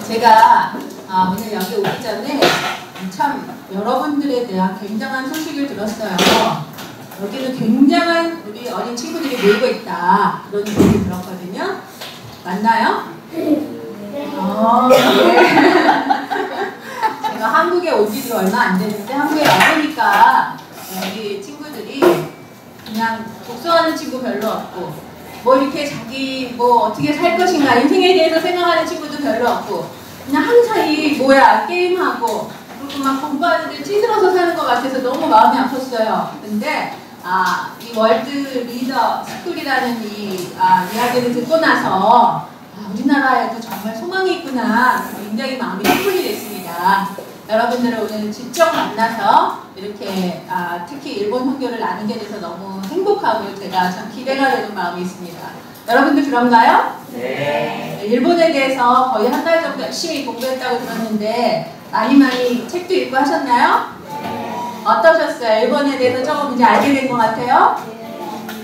제가 오늘 여기 오기 전에 참 여러분들에 대한 굉장한 소식을 들었어요. 여기는 굉장한 우리 어린 친구들이 모이고 있다, 그런 얘기 들었거든요. 맞나요? 네. 제가 한국에 온 지 얼마 안 됐는데 한국에 와보니까 우리 친구들이 그냥 독서하는 친구 별로 없고, 뭐 이렇게 자기 뭐 어떻게 살 것인가 인생에 대해서 생각하는 친구도 별로 없고, 그냥 항상 이 게임하고 그리고 막 공부하는데 찌들어서 사는 것 같아서 너무 마음이 아팠어요. 근데 이 월드 리더 스쿨이라는 이야기를 듣고 나서 우리나라에도 정말 소망이 있구나, 굉장히 마음이 충분히 됐습니다. 여러분들을 오늘 직접 만나서 이렇게 특히 일본 선교를 나누게 돼서 너무 행복하고 제가 참 기대가 되는 마음이 있습니다. 여러분들 그런가요? 네. 일본에 대해서 거의 한 달 정도 열심히 공부했다고 들었는데 많이 책도 읽고 하셨나요? 네. 어떠셨어요? 일본에 대해서 조금 이제 알게 된 것 같아요?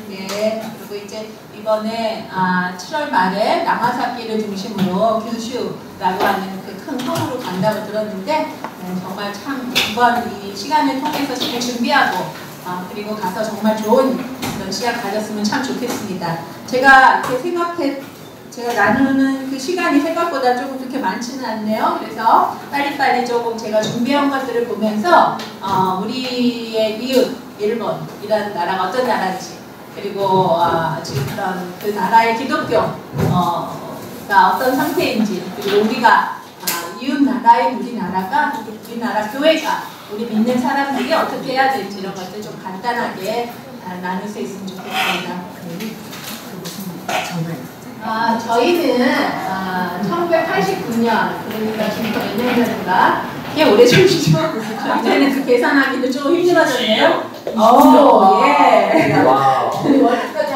네. 네. 그리고 이제 이번에 7월 말에 나가사키를 중심으로 규슈라고 하는 그 큰 섬으로 간다고 들었는데 정말 참 이번 이 시간을 통해서 잘 준비하고 그리고 가서 정말 좋은 그런 시간 가졌으면 참 좋겠습니다. 제가 이렇게 제가 나누는 그 시간이 생각보다 조금 그렇게 많지는 않네요. 그래서 빨리빨리 조금 제가 준비한 것들을 보면서 우리의 이웃 일본이라는 나라가 어떤 나라인지, 그리고 지금 그런 그 나라의 기독교가 어떤 상태인지, 그리고 우리가 이웃 나라인 우리나라 교회가, 우리 믿는 사람들이 어떻게 해야 될지 이런 것들 좀 간단하게 나눌 수 있으면 좋겠습니다. 저희는 1989년, 그러니까 지금 몇 년 전인가? 꽤 오래전이죠. 이제는 그 계산하기도 좀 힘들어졌네요. 예.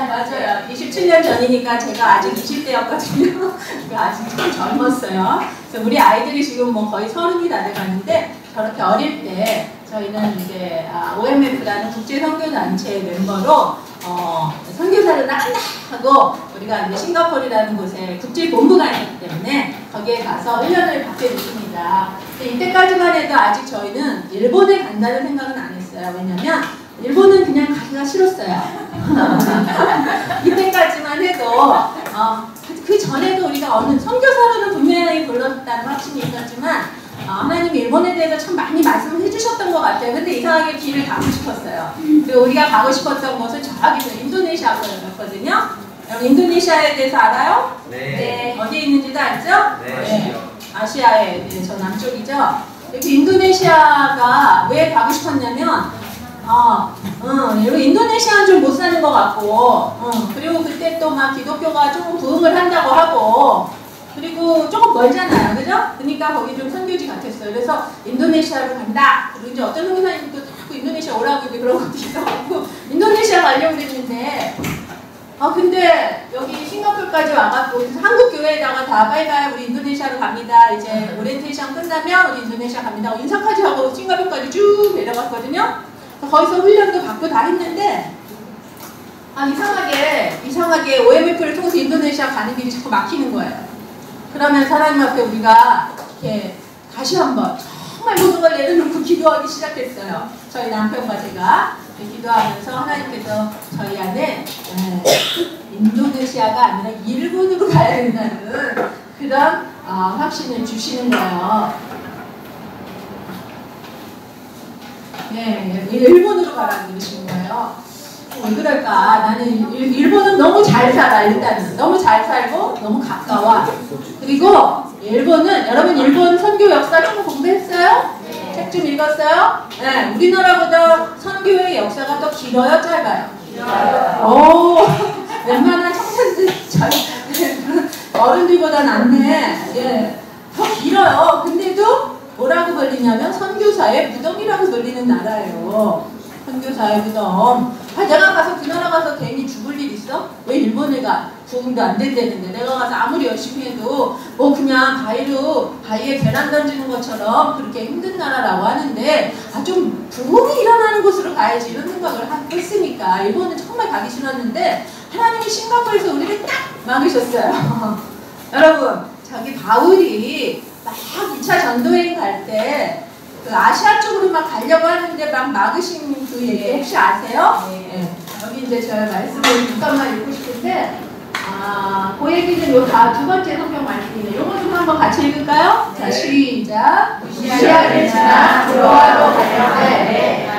맞아요. 27년 전이니까 제가 아직 20대였거든요. 아직 참 젊었어요. 그래서 우리 아이들이 지금 뭐 거의 30이 다 돼가는데, 저렇게 어릴 때 저희는 이제 OMF라는 국제선교단체의 멤버로 선교사를 나간다 하고 우리가 이제 싱가포르라는 곳에 국제본부가 있기 때문에 거기에 가서 1년을 받게 됐습니다. 근데 이때까지만 해도 아직 저희는 일본에 간다는 생각은 안 했어요. 왜냐면 일본은 그냥 가기가 싫었어요. 이때까지만 해도 그 전에도 우리가 어느 선교사로는 분명히 불렀다는 확신이 있었지만 하나님이 일본에 대해서 참 많이 말씀을 해주셨던 것 같아요. 근데 이상하게 길을 가고 싶었어요. 그리고 우리가 가고 싶었던 곳은 저기서 인도네시아였거든요. 여러분 인도네시아에 대해서 알아요? 네. 어디에 있는지도 알죠? 네. 아시아의 저 남쪽이죠. 여기 인도네시아가 왜 가고 싶었냐면 여러분 인도네시아는 좀 못 사는 것 같고, 그리고 그때 또 막 기독교가 조금 부흥을 한다고 하고, 그리고 조금 멀잖아요, 그죠? 그러니까 거기 좀 선교지 같았어요. 그래서 인도네시아로 간다. 그리고 이제 어떤 선교사님도 자꾸 인도네시아 오라고 그런 것도 있어갖고 인도네시아 가려고 그랬는데, 근데 여기 싱가포르까지 와갖고 한국 교회에다가 다 빨리 우리 인도네시아로 갑니다. 이제 오리엔테이션 끝나면 우리 인도네시아 갑니다. 인사까지 하고 싱가포르까지 쭉 내려갔거든요. 거기서 훈련도 받고 다 했는데 이상하게 OMF를 통해서 인도네시아 가는 길이 자꾸 막히는 거예요. 그러면 하나님 앞에 우리가 이렇게 다시 한번 정말 모든 걸 내려놓고 기도하기 시작했어요. 저희 남편과 제가 기도하면서 하나님께서 저희 안에 인도네시아가 아니라 일본으로 가야 된다는 그런 확신을 주시는 거예요. 네, 일본으로 가라고 그러시는 거예요. 왜 그럴까? 나는 일본은 너무 잘 살아. 일단은 너무 잘 살고 너무 가까워. 그리고 일본은, 여러분 일본 선교 역사 조금 공부했어요? 네. 책 좀 읽었어요? 네, 우리나라보다 선교의 역사가 더 길어요? 짧아요? 길어요. 웬만한 청년들 어른들보다 낫네. 예, 더 길어요. 근데도 뭐라고 불리냐면 선교사의 무덤이라고 불리는 나라예요. 선교사의 무덤. 내가 가서 그 나라 가서 괜히 죽을 일 있어? 왜 일본에 가? 부흥도 안 된다는데 내가 가서 아무리 열심히 해도 뭐 그냥 바위에 계란 던지는 것처럼 그렇게 힘든 나라라고 하는데 좀 부흥이 일어나는 곳으로 가야지 이런 생각을 했으니까 일본은 정말 가기 싫었는데 하나님이 싱가포르에서 우리를 딱 막으셨어요. 여러분 저기 바울이 막 2차 전도여행 갈 때 그 아시아 쪽으로 막 가려고 하는데 막 막으신 그 얘기 혹시 아세요? 네. 여기 이제 제가 말씀을 잠깐만 읽고 싶은데 그 얘기는 요 두 번째 성경 말씀이네요. 요거 좀 한번 같이 읽을까요? 자, 시작. 무시아를 지나 드로아로 갔는데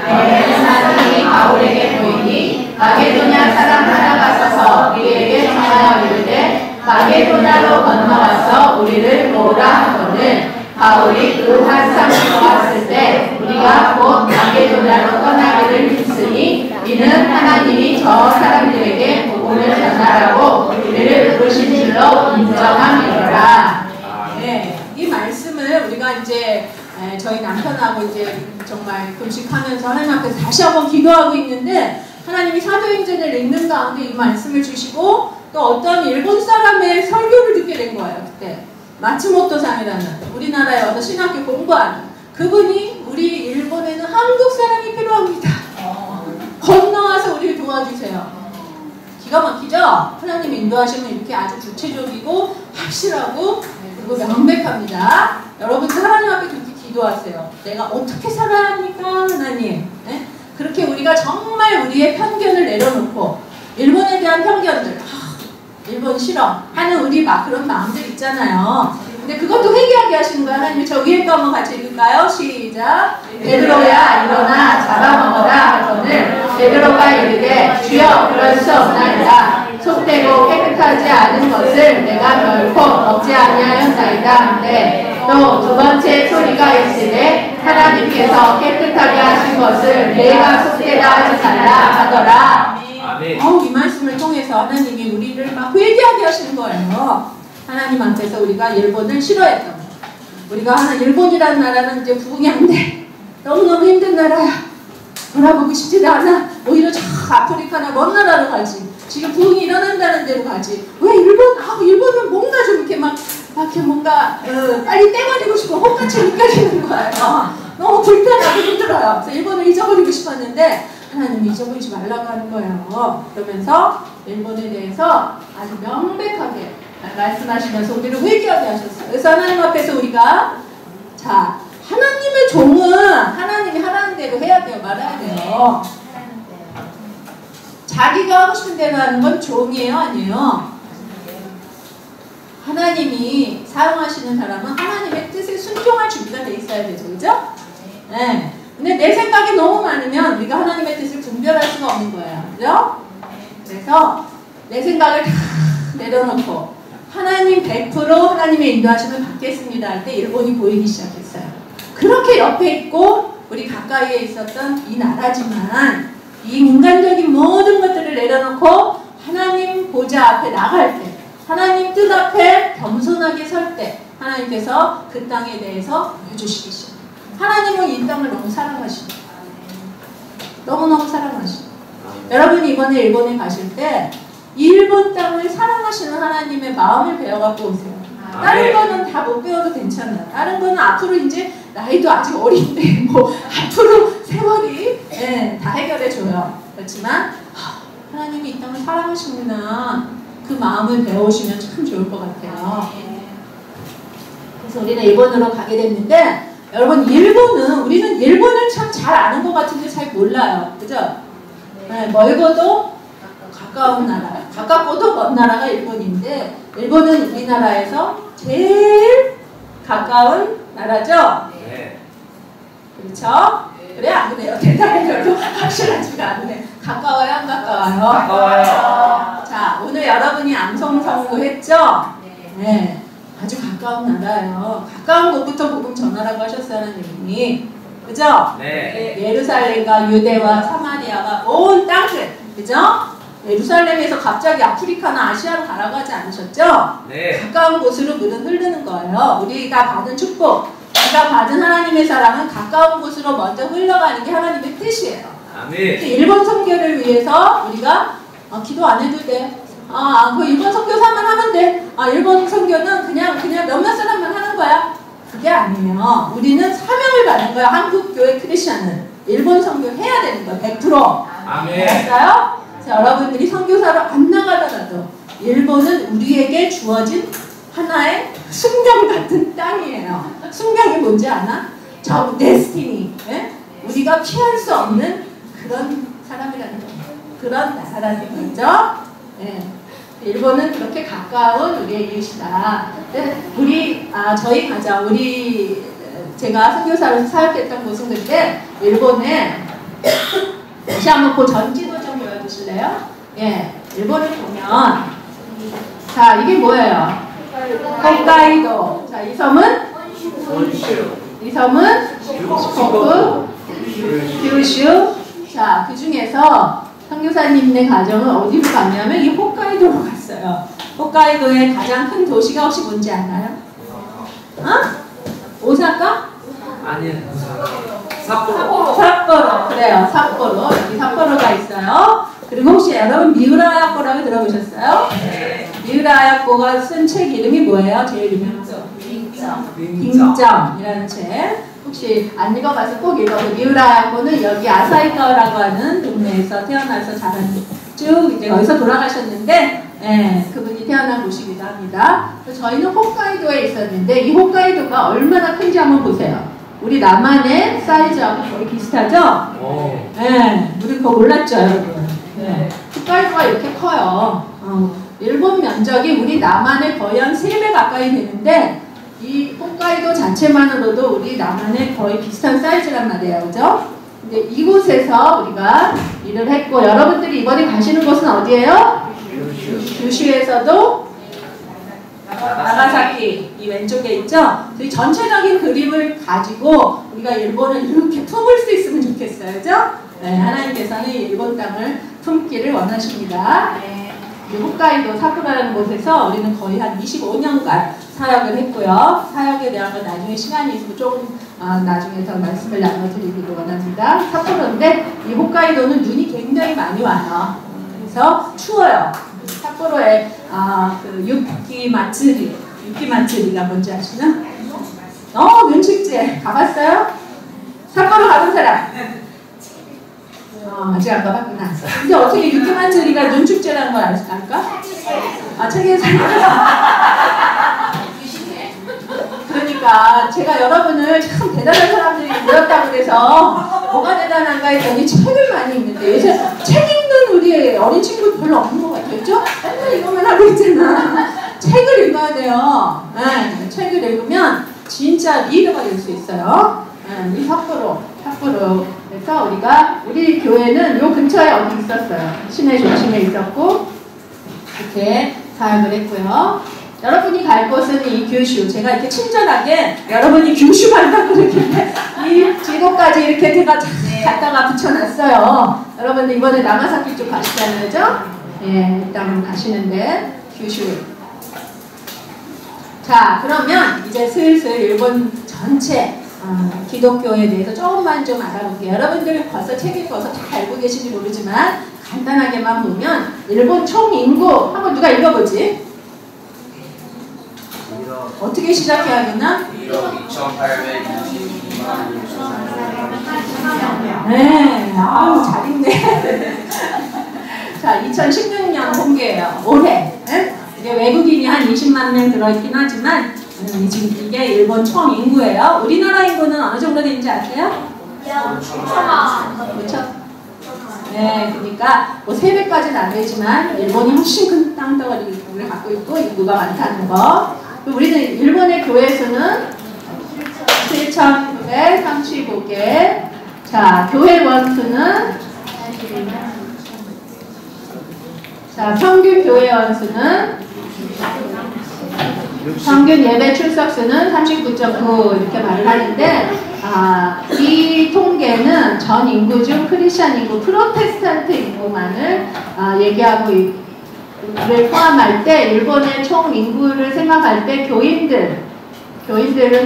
사람이 바울에게 보이니 마게도냐 사람 하나가 서서 우리에게 전하여 이르되 마게도냐로 건너와서 우리를 모으라 하거늘 바울이 그 한상을 보았을 때 우리가 곧 마게도냐로 떠나기를 힘쓰니 이는 하나님이 저 사람들에게 복음을 전하라고 우리를 부르신 줄로 인정함이로라. 네, 이 말씀을 우리가 이제 저희 남편하고 이제 정말 금식하면서 하나님 앞에서 다시 한번 기도하고 있는데 하나님이 사도행전을 읽는 가운데 이 말씀을 주시고 또 어떤 일본 사람의 설교를 듣게 된 거예요. 그때 마츠모토상이라는 우리나라에 와서 신학교 공부하는 그분이 우리 일본에는 한국 사람이 필요합니다. 건너와서 우리를 도와주세요. 기가 막히죠? 하나님 인도하시면 이렇게 아주 구체적이고 확실하고 그리고 명백합니다. 여러분들 하나님 앞에 그렇게 기도하세요. 내가 어떻게 살아야 합니까? 하나님. 네? 그렇게 우리가 정말 우리의 편견을 내려놓고 일본에 대한 편견들 일본 싫어 하는 우리 막 그런 마음들 있잖아요. 근데 그것도 회개하게 하시는 거야. 하나님이 저 위에 거 한번 같이 읽을까요? 시작. 베드로야 일어나 잡아먹어라 하거늘 베드로가 이르되 주여 그럴 수 없나이다. 속되고 깨끗하지 않은 것을 내가 결코 먹지 아니하였나이다 한데 또 두 번째 소리가 있으되 하나님께서 깨끗하게 하신 것을 내가 속되다 하지 말라 하더라. 이 말씀을 통해서 하나님이 우리를 막 회개하게 하시는 거예요. 하나님 앞에서 우리가 일본을 싫어했던 거예요. 우리가 일본이라는 나라는 이제 부흥이 안 돼. 너무너무 힘든 나라야. 돌아보고 싶지도 않아. 오히려 저 아프리카나 먼 나라로 가지. 지금 부흥이 일어난다는 데로 가지. 왜 일본은 뭔가 좀 이렇게 막 이렇게 뭔가 빨리 떼버리고 싶고 혹같이 느껴지는 거예요. 너무 불편하고 힘들어요. 그래서 일본을 잊어버리고 싶었는데 하나님이 잊어버리지 말라고 하는 거예요. 그러면서 일본에 대해서 아주 명백하게 말씀하시면서 우리를 회개하게 하셨어요. 그래서 하나님 앞에서 우리가 자 하나님의 종은 하나님이 하라는 대로 해야 돼요. 말아야 돼요. 자기가 하고 싶은 대로 하는 건 종이에요? 아니에요? 하나님이 사용하시는 사람은 하나님의 뜻에 순종할 준비가 돼 있어야 되죠. 그죠? 네. 근데 내 생각이 너무 많으면 우리가 하나님의 뜻을 분별할 수가 없는 거예요. 그죠? 그래서 내 생각을 다 내려놓고 하나님 100% 하나님의 인도하심을 받겠습니다 할 때 일본이 보이기 시작했어요. 그렇게 옆에 있고 우리 가까이에 있었던 이 나라지만 이 인간적인 모든 것들을 내려놓고 하나님 보좌 앞에 나갈 때 하나님 뜻 앞에 겸손하게 설 때 하나님께서 그 땅에 대해서 보여주시기 시작해요. 하나님은 이 땅을 너무 사랑하시고 너무너무 사랑하시고 여러분이 이번에 일본에 가실 때 일본 땅을 사랑하시는 하나님의 마음을 배워갖고 오세요. 다른 거는 다 못 배워도 괜찮아요. 다른 거는 앞으로 이제 나이도 아직 어린데 뭐 앞으로 세월이 다 해결해줘요. 그렇지만 하나님이 이 땅을 사랑하시구나 그 마음을 배우시면 참 좋을 것 같아요. 그래서 우리는 일본으로 가게 됐는데 여러분 우리는 일본을 참 잘 아는 것 같은데 잘 몰라요. 그죠? 네, 멀고도 가까운 나라, 가깝고도 먼 나라가 일본인데 일본은 우리나라에서 제일 가까운 나라죠? 네. 그렇죠? 그래 안 그래요? 대답이 별로 확실하지가 않네. 가까워요? 안 가까워요? 가까워요. 자, 오늘 여러분이 암송 선고했죠? 네. 아주 가까운 나라예요. 가까운 곳부터 복음 전하라고 하셨어요, 하나님이. 그죠? 네. 예루살렘과 유대와 사마리아가 온 땅들, 그죠? 예루살렘에서 갑자기 아프리카나 아시아로 가라고 하지 않으셨죠? 네. 가까운 곳으로 물은 흐르는 거예요. 우리가 받은 축복, 우리가 받은 하나님의 사랑은 가까운 곳으로 먼저 흘러가는 게 하나님의 뜻이에요. 아멘. 일본 선교를 위해서 우리가 기도 안 해도 돼. 그 일본 선교사만 하면 돼. 일본 선교는 그냥 몇몇 사람만 하는 거야. 그게 아니에요. 우리는 사명을 받는 거야. 한국 교회 크리스천은 일본 선교 해야 되는 거야. 100%. 아멘. 알았어요? 여러분들이 선교사로 안 나가더라도 일본은 우리에게 주어진 하나의 숙명 같은 땅이에요. 숙명이 뭔지 아나? 저 데스티니. 예? 우리가 피할 수 없는 그런 사람이라는 거예요. 그런 나라라는 거죠. 예. 일본은 그렇게 가까운 우리의 이웃이다. 저희 가정, 제가 선교사로서 사역했던 곳은 그때 일본에 다시 한번 그 전지도 좀 보여주실래요? 예, 일본을 보면 자 이게 뭐예요? 홋카이도. 자 이 섬은 시코쿠, 규슈. 자 그 중에서 선교사님네 가정은 어디로 갔냐면 이 홋카이도로 갔어요. 홋카이도의 가장 큰 도시가 혹시 뭔지 아나요? 오사카? 아니요. 삿포로. 삿포로. 그래요. 삿포로. 여기 삿포로가 있어요. 그리고 혹시 여러분 미우라 하야코라고 들어보셨어요? 네. 미우라 하야코가 쓴 책 이름이 뭐예요? 제일 유명한 거. 빙점이라는 책. 혹시 안 읽어봐서 꼭 읽어보세요. 미우라 하야코는 여기 아사히카와라고 하는 동네에서 태어나서 자란 쭉 이제 거기서 돌아가셨는데 그분이 태어난 곳이기도 합니다. 저희는 홋카이도에 있었는데 이 홋카이도가 얼마나 큰지 한번 보세요. 우리 남한의 사이즈하고 거의 비슷하죠? 우리 그거 몰랐죠, 여러분? 홋카이도가 이렇게 커요. 일본 면적이 우리 남한의 거의 한 3배 가까이 되는데 이 홋카이도 자체만으로도 우리 남한의 거의 비슷한 사이즈란 말이에요. 그죠? 근데 이곳에서 우리가 일을 했고 여러분들이 이번에 가시는 곳은 어디예요? 규슈에서도 나가사키 이 왼쪽에 있죠? 이 전체적인 그림을 가지고 우리가 일본을 이렇게 품을 수 있으면 좋겠어요. 그죠? 하나님께서는 일본 땅을 품기를 원하십니다. 홋카이도 사쿠라라는 곳에서 우리는 거의 한 25년간 사역을 했고요. 사역에 대한 건 나중에 시간이 있으면 조금 나중에 더 말씀을 나눠드리기를 원합니다. 삿포로인데 이 홋카이도는 눈이 굉장히 많이 와요. 그래서 추워요. 삿포로에 그 유키 마츠리가 뭔지 아시나? 면식제 가봤어요? 삿포로 가본 사람? 아직 안 가봤구나. 근데 어떻게 유키 마츠리가 눈축제라는 걸 알까? 책에서 그러니까 제가 여러분을 참 대단한 사람들이 모였다고 그래서 뭐가 대단한가 했더니 책을 많이 읽는데 요새 책 읽는 우리 어린 친구 별로 없는 것 같아요. 그죠? 맨날 이거만 하고 있잖아. 책을 읽어야 돼요. 책을 읽으면 진짜 리더가 될 수 있어요. 이 삿포로. 그래서 우리 교회는 요 근처에 어디 있었어요. 시내 중심에 있었고 이렇게 사역을 했고요. 여러분이 갈 곳은 이 규슈. 제가 이렇게 친절하게 여러분이 규슈 간다고 이렇게 이 지도까지 이렇게 제가 갖다가 붙여놨어요. 여러분들 이번에 나가사키 쪽 가시잖아요. 그죠? 일단 가시는데 규슈. 자, 그러면 이제 슬슬 일본 전체 기독교에 대해서 조금만 좀 알아볼게요. 여러분들 벌써 책 읽어서 잘 알고 계신지 모르지만 간단하게만 보면 일본 총 인구 한번 누가 읽어보지? 어떻게 시작해야 되나? 1억 2,822만 6,300명. 네, 잘 읽네. 자, 2016년 통계예요. 올해. 이게 외국인이 한 20만 명 들어있긴 하지만 지금 이게 일본 총 인구예요. 우리나라 인구는 어느 정도 되는지 아세요? 5천. 네, 그러니까 뭐 3배까지는 안 되지만 일본이 훨씬 큰 땅덩어리를 갖고 있고 인구가 많다는 거. 우리는 일본의 교회 수는 7,935개. 자, 교회 원수는 평균 교회 원수는 평균 예배 출석수는 39.9 이렇게 말을 하는데 이 통계는 전 인구 중 크리스천 인구, 프로테스탄트 인구만을 얘기하고 를 포함할 때 일본의 총 인구를 생각할 때 교인들은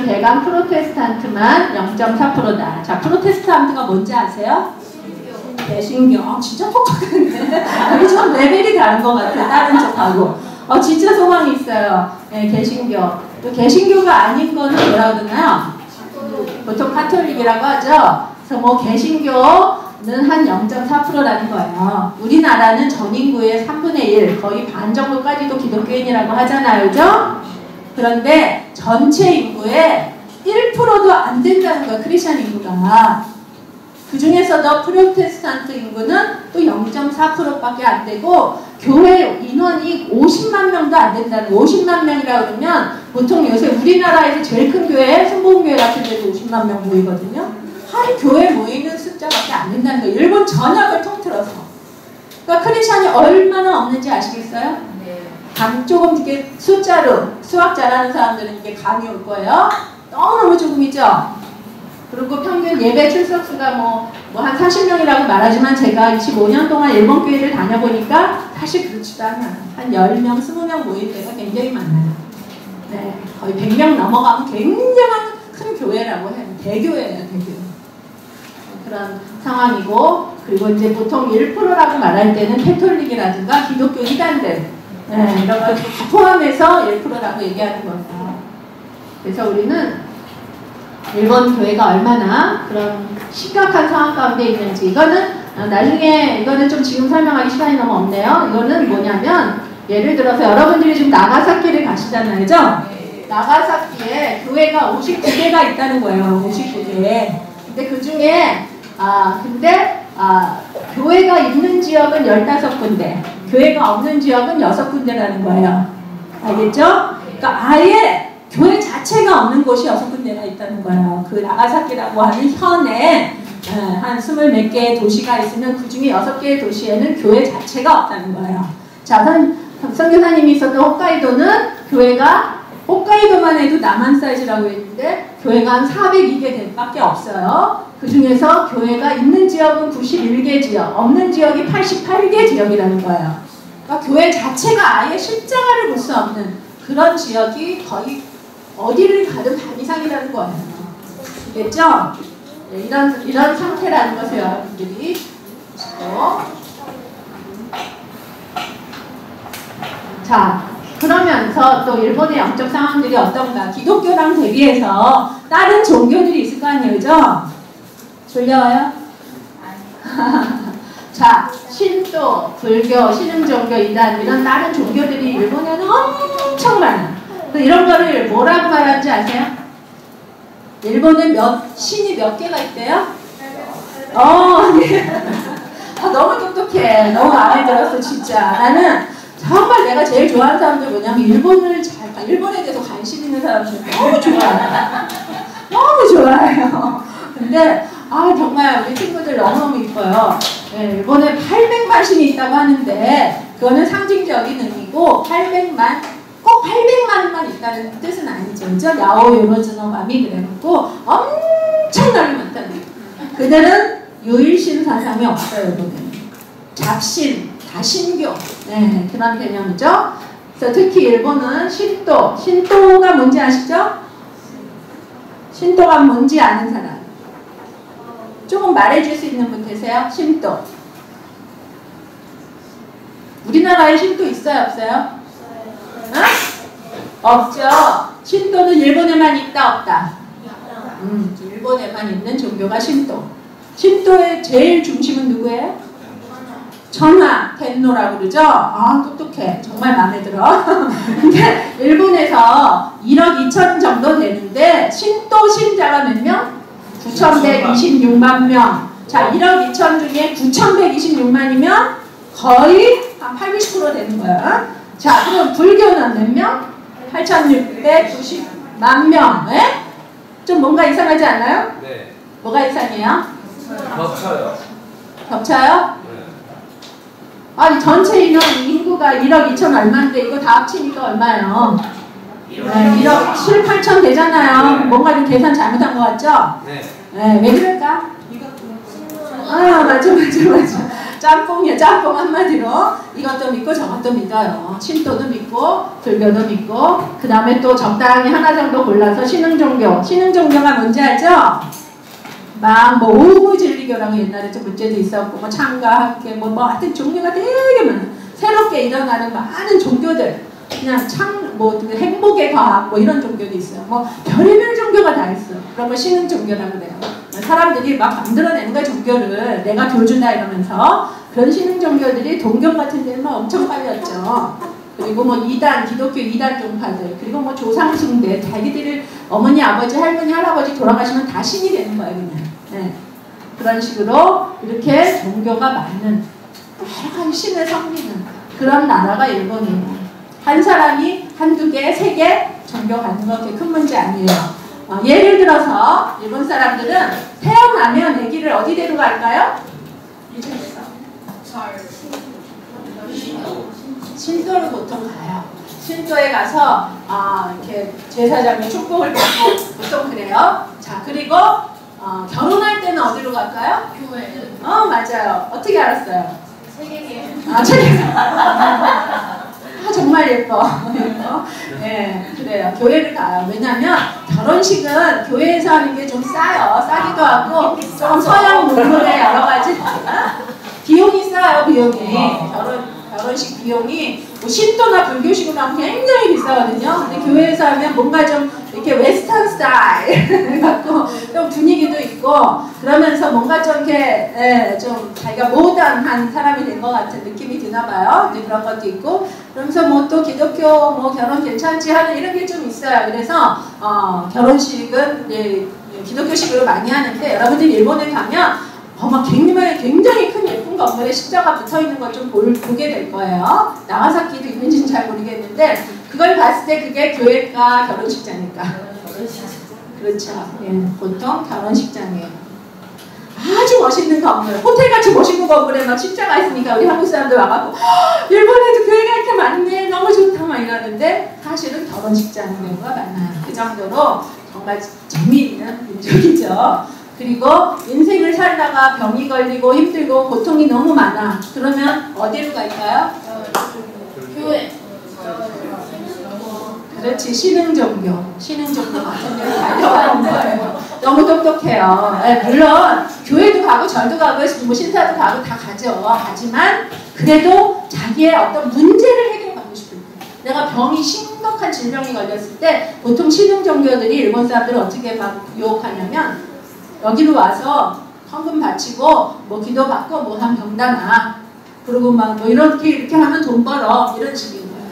대강 프로테스탄트만 0.4%다. 자, 프로테스탄트가 뭔지 아세요? 개신교. 진짜 똑똑한데 우리 좀 레벨이 다른 것 같아. 다른 쪽하고 진짜 소망이 있어요. 개신교. 또 개신교가 아닌 거는 뭐라고 그러나요? 보통 카톨릭이라고 하죠. 그래서 뭐 개신교는 한 0.4%라는 거예요. 우리나라는 전 인구의 3분의 1, 거의 반 정도까지도 기독교인이라고 하잖아요. 그죠? 그런데 전체 인구의 1%도 안 된다는 거야, 크리스천 인구가. 그 중에서도 프로테스탄트 인구는 또 0.4%밖에 안 되고, 교회 인원이 50만 명도 안 된다는 거. 50만 명이라고 그러면 보통 요새 우리나라에서 제일 큰 교회, 성공교회 같은 데도 50만 명 모이거든요. 한 교회 모이는 숫자밖에 안 된다는 거예요. 일본 전역을 통틀어서. 그러니까 크리스천이 얼마나 없는지 아시겠어요? 네. 감 조금 이렇게 숫자로 수학 잘하는 사람들은 이게 감이 올 거예요. 너무너무 조금이죠. 그리고 평균 예배 출석수가 뭐 한 40명이라고 말하지만 제가 25년 동안 일본 교회를 다녀보니까 사실 그렇지도 않아요. 한 10명, 20명 모일 때가 굉장히 많아요. 네, 거의 100명 넘어가면 굉장한 큰 교회라고 해요. 대교회예요, 대교회. 그런 상황이고, 그리고 이제 보통 1%라고 말할 때는 캐톨릭이라든가 기독교 이단들, 네, 이런 걸 포함해서 1%라고 얘기하는 겁니다. 그래서 우리는 일본 교회가 얼마나 그런 심각한 상황 가운데 있는지, 이거는 나중에, 이거는 좀 지금 설명하기 시간이 너무 없네요. 이거는 뭐냐면, 예를 들어서 여러분들이 지금 나가사키를 가시잖아요, 그죠? 나가사키에 교회가 59개가 있다는 거예요. 59개. 근데 그 중에 교회가 있는 지역은 15군데, 교회가 없는 지역은 6군데라는 거예요. 알겠죠? 그러니까 아예 교회 자체가 없는 곳이 6군데가 있다는 거예요. 그 나가사키라고 하는 현에 한 20몇 개의 도시가 있으면 그 중에 6개의 도시에는 교회 자체가 없다는 거예요. 자, 선교사님이 있었던 홋카이도는 교회가, 홋카이도만 해도 남한 사이즈라고 했는데 교회가 한 402개 밖에 없어요. 그 중에서 교회가 있는 지역은 91개 지역, 없는 지역이 88개 지역이라는 거예요. 그러니까 교회 자체가 아예 십자가를 볼 수 없는 그런 지역이 거의 어디를 가든 반 이상이라는 거예요. 알겠죠? 네, 이런 상태라는 것을 여러분들이 자, 그러면서 또 일본의 영적 상황들이 어떤가? 기독교랑 대비해서 다른 종교들이 있을 거 아니에요, 그죠? 졸려요? 자, 신도, 불교, 신흥종교, 이단 이런 다른 종교들이 일본에는 엄청 많아요. 이런 거를 뭐라고 말하는지 아세요? 일본에 신이 몇 개가 있대요? 네. 너무 똑똑해. 너무 마음에 들었어, 진짜. 나는 정말 내가 제일 좋아하는 사람들 뭐냐면 일본에 대해서 관심 있는 사람들 너무 좋아해요. 너무 좋아해요. 근데 정말 우리 친구들 너무너무 이뻐요. 네, 일본에 800만 신이 있다고 하는데 그거는 상징적인 의미고, 800만 꼭 800만만 있다는 뜻은 아니죠. 그죠? 야오 요로즈노마미 그래놓고 엄청나게 많다는 거예요. 그들은 유일신 사상이 없어요, 여러분. 잡신, 다신교, 네, 그런 개념이죠. 그래서 특히 일본은 신도가 뭔지 아시죠? 신도가 뭔지 아는 사람? 조금 말해줄 수 있는 분 계세요? 신도. 우리나라에 신도 있어요, 없어요? 없죠. 신도는 일본에만 있다, 없다? 일본에만 있는 종교가 신도. 신도의 제일 중심은 누구예요? 전화, 텐노라고 그러죠? 똑똑해. 정말 마음에 들어. 근데 일본에서 1억 2천 정도 되는데 신도 신자가 몇 명? 9,126만 명. 자, 1억 2천 중에 9,126만이면 거의 한 80% 되는 거야. 자, 그럼 불교는 몇 명? 8,690만 명. 네? 좀 뭔가 이상하지 않나요? 네. 뭐가 이상해요? 겹쳐요. 겹쳐요? 네. 아니, 전체 인구가 1억 2천 얼마인데 이거 다 합치니까 얼마예요? 네, 1억 7, 8천 되잖아요. 네. 뭔가 좀 계산 잘못한 것 같죠? 네. 네, 왜 그럴까? 맞아. 짬뽕이야, 짬뽕 한마디로. 이것도 믿고 저것도 믿어요. 신도도 믿고 불교도 믿고, 그 다음에 또 적당히 하나 정도 골라서 신흥종교. 신흥종교가 뭔지 알죠? 막 뭐 오무진리교라고 옛날에 좀 문제도 있었고, 뭐 창가학계, 뭐 하여튼 종교가 되게 많아. 새롭게 일어나는 많은 종교들. 그냥 행복의 과학 뭐 이런 종교도 있어요. 뭐 별의별 종교가 다 있어. 그런 거 신흥 종교라고 그래요. 사람들이 막 만들어내는 거야, 종교를. 내가 교주다 이러면서. 그런 신흥 종교들이 동경 같은 데는 막 엄청 빨렸죠. 그리고 뭐 이단, 기독교 이단 종파들, 그리고 뭐 조상숭배, 자기들이 어머니, 아버지, 할머니, 할아버지 돌아가시면 다 신이 되는 거예요, 그냥. 네. 그런 식으로 이렇게 종교가 많은 여러 가지 신을 섬기는 그런 나라가 일본이에요. 한 사람이 한두 개, 세 개 종교 갖는 거 그렇게 큰 문제 아니에요. 예를 들어서 일본 사람들은 태어나면 아기를 어디 데려갈까요? 신도를 보통 가요. 신도에 가서 이렇게 제사장의 축복을 받고 보통 그래요. 자, 그리고 결혼할 때는 어디로 갈까요? 교회. 맞아요. 어떻게 알았어요? 세계계. 책에서. 정말 예뻐. 네, 그래요. 교회를 가요. 왜냐면 결혼식은 교회에서 하는 게 좀 싸요. 싸기도 하고 좀 서양 문물의 여러 가지 비용이 싸요. 비용이 결혼식 비용이 뭐 신도나 불교식으로 하면 굉장히 비싸거든요. 근데 교회에서 하면 뭔가 좀 이렇게 웨스턴 스타일 갖고 좀 분위기도 있고 그러면서 뭔가 좀 이렇게 좀 자기가 모던한 사람이 된 것 같은 느낌이 드나 봐요. 이제 그런 것도 있고 그러면서 뭐 또 기독교 뭐 결혼 괜찮지 하는 이런 게 좀 있어요. 그래서 결혼식은 이제 기독교식으로 많이 하는데 여러분들이 일본에 가면 막 굉장히 큰 예쁜 건물에 십자가 붙어있는 걸 좀 보게 될 거예요. 나가사키도 있는지는 잘 모르겠는데 그걸 봤을 때 그게 교회가 결혼식장일까? 그렇죠. 예, 보통 결혼식장이에요. 아주 멋있는 건물, 호텔같이 멋있는 건물에 막 십자가 있으니까 우리 한국 사람들 와갖고 일본에도 교회가 이렇게 많네, 너무 좋다 막 이러는데 사실은 결혼식장 경우가 많아요. 그 정도로 정말 재미있는 민족이죠. 그리고 인생을 살다가 병이 걸리고 힘들고 고통이 너무 많아. 그러면 어디로 갈까요? 교회. 그렇지, 신흥종교. 신흥종교 같은 데로 가려고 거예요. 너무 똑똑해요. 네, 물론 교회도 가고 절도 가고 뭐 신사도 가고 다 가죠. 하지만 그래도 자기의 어떤 문제를 해결하고 싶을 때 내가 병이 심각한 질병이 걸렸을 때 보통 신흥종교들이 일본 사람들을 어떻게 막 유혹하냐면 여기로 와서 헌금 바치고 뭐 기도 받고 뭐 한 병다나 그리고 막 뭐 이렇게 하면 돈 벌어 이런 식인 거예요.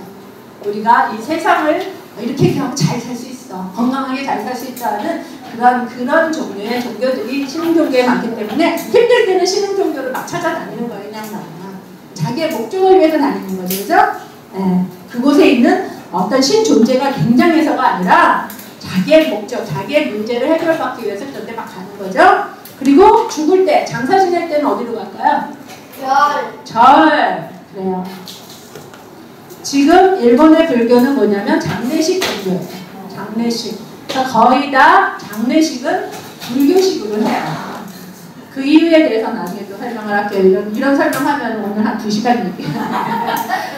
우리가 이 세상을 이렇게 잘 살 수 있어, 건강하게 잘 살 수 있다는 그런 종류의 종교들이 신흥 종교에 많기 때문에 힘들 때는 신흥 종교를 막 찾아다니는 거예요. 그냥 자기의 목적을 위해서 다니는 거죠, 그죠? 네. 그곳에 있는 어떤 신 존재가 굉장해서가 아니라 자기의 목적, 자기의 문제를 해결받기 위해서 그런데 막 가는 거죠. 그리고 죽을 때, 장사 지낼 때는 어디로 갈까요? 절. 그래요. 지금 일본의 불교는 뭐냐면 장례식 종교예요. 장례식. 그러니까 거의 다 장례식은 불교식으로 해요. 그 이유에 대해서 나중에 또 설명을 할게요. 이런 설명하면 오늘 한 2시간 얘기해요.